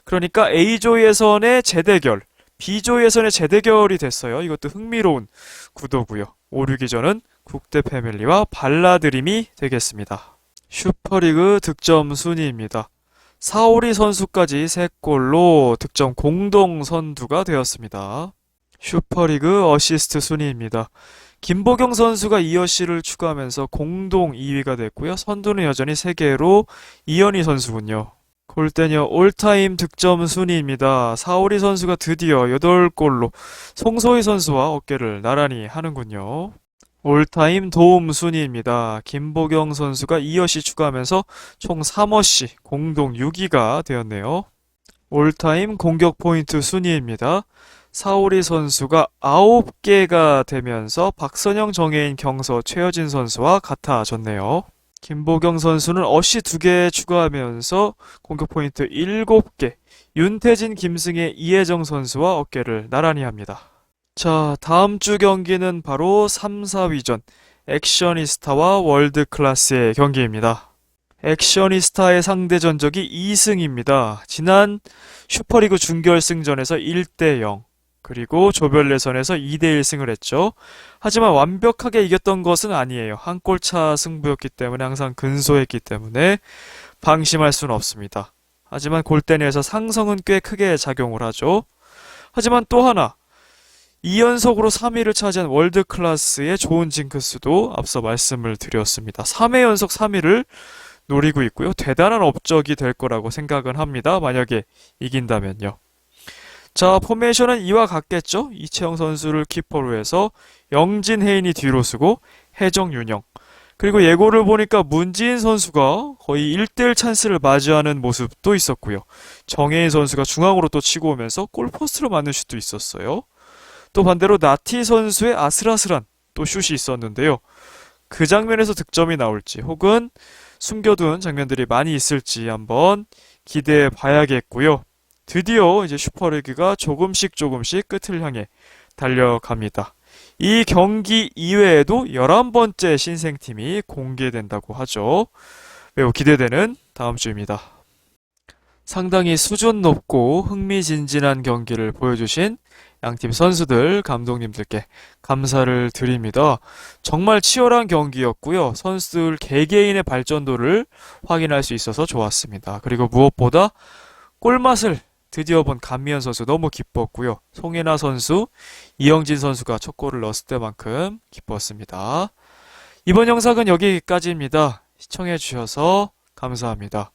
그러니까 A조 예선의 재대결, B조 예선의 재대결이 됐어요. 이것도 흥미로운 구도고요. 5, 6위전은 국대 패밀리와 발라드림이 되겠습니다. 슈퍼리그 득점 순위입니다. 사오리 선수까지 3골로 득점 공동 선두가 되었습니다. 슈퍼리그 어시스트 순위입니다. 김보경 선수가 2어시를 추가하면서 공동 2위가 됐고요. 선두는 여전히 3개로 이현희 선수군요. 골대녀 올타임 득점 순위입니다. 사오리 선수가 드디어 8골로 송소희 선수와 어깨를 나란히 하는군요. 올타임 도움 순위입니다. 김보경 선수가 2어시 추가하면서 총 3어시 공동 6위가 되었네요. 올타임 공격 포인트 순위입니다. 사오리 선수가 9개가 되면서 박선영, 정혜인, 경서, 최여진 선수와 같아졌네요. 김보경 선수는 어시 2개 추가하면서 공격 포인트 7개, 윤태진, 김승혜, 이혜정 선수와 어깨를 나란히 합니다. 자, 다음 주 경기는 바로 3, 4위전 액션이스타와 월드클래스의 경기입니다. 액션이스타의 상대 전적이 2승입니다. 지난 슈퍼리그 준결승전에서 1대0, 그리고 조별 예선에서 2대1승을 했죠. 하지만 완벽하게 이겼던 것은 아니에요. 한 골차 승부였기 때문에 항상 근소했기 때문에 방심할 수는 없습니다. 하지만 골대녀에서 상성은 꽤 크게 작용을 하죠. 하지만 또 하나, 2연속으로 3위를 차지한 월드클래스의 좋은 징크스도 앞서 말씀을 드렸습니다. 3회 연속 3위를 노리고 있고요. 대단한 업적이 될 거라고 생각은 합니다. 만약에 이긴다면요. 자, 포메이션은 이와 같겠죠. 이채영 선수를 키퍼로 해서 영진, 혜인이 뒤로 쓰고 혜정, 윤영. 그리고 예고를 보니까 문지인 선수가 거의 1대1 찬스를 맞이하는 모습도 있었고요. 정혜인 선수가 중앙으로 또 치고 오면서 골포스트로 맞는 슛도 있었어요. 또 반대로 나티 선수의 아슬아슬한 또 슛이 있었는데요. 그 장면에서 득점이 나올지 혹은 숨겨둔 장면들이 많이 있을지 한번 기대해 봐야겠고요. 드디어 이제 슈퍼리그가 조금씩 끝을 향해 달려갑니다. 이 경기 이외에도 11번째 신생팀이 공개된다고 하죠. 매우 기대되는 다음 주입니다. 상당히 수준 높고 흥미진진한 경기를 보여주신 양팀 선수들, 감독님들께 감사를 드립니다. 정말 치열한 경기였고요. 선수들 개개인의 발전도를 확인할 수 있어서 좋았습니다. 그리고 무엇보다 골맛을 드디어 본 감미연 선수 너무 기뻤고요. 송혜나 선수, 이영진 선수가 첫 골을 넣었을 때만큼 기뻤습니다. 이번 영상은 여기까지입니다. 시청해주셔서 감사합니다.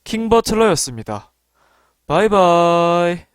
킹버틀러였습니다. 바이바이.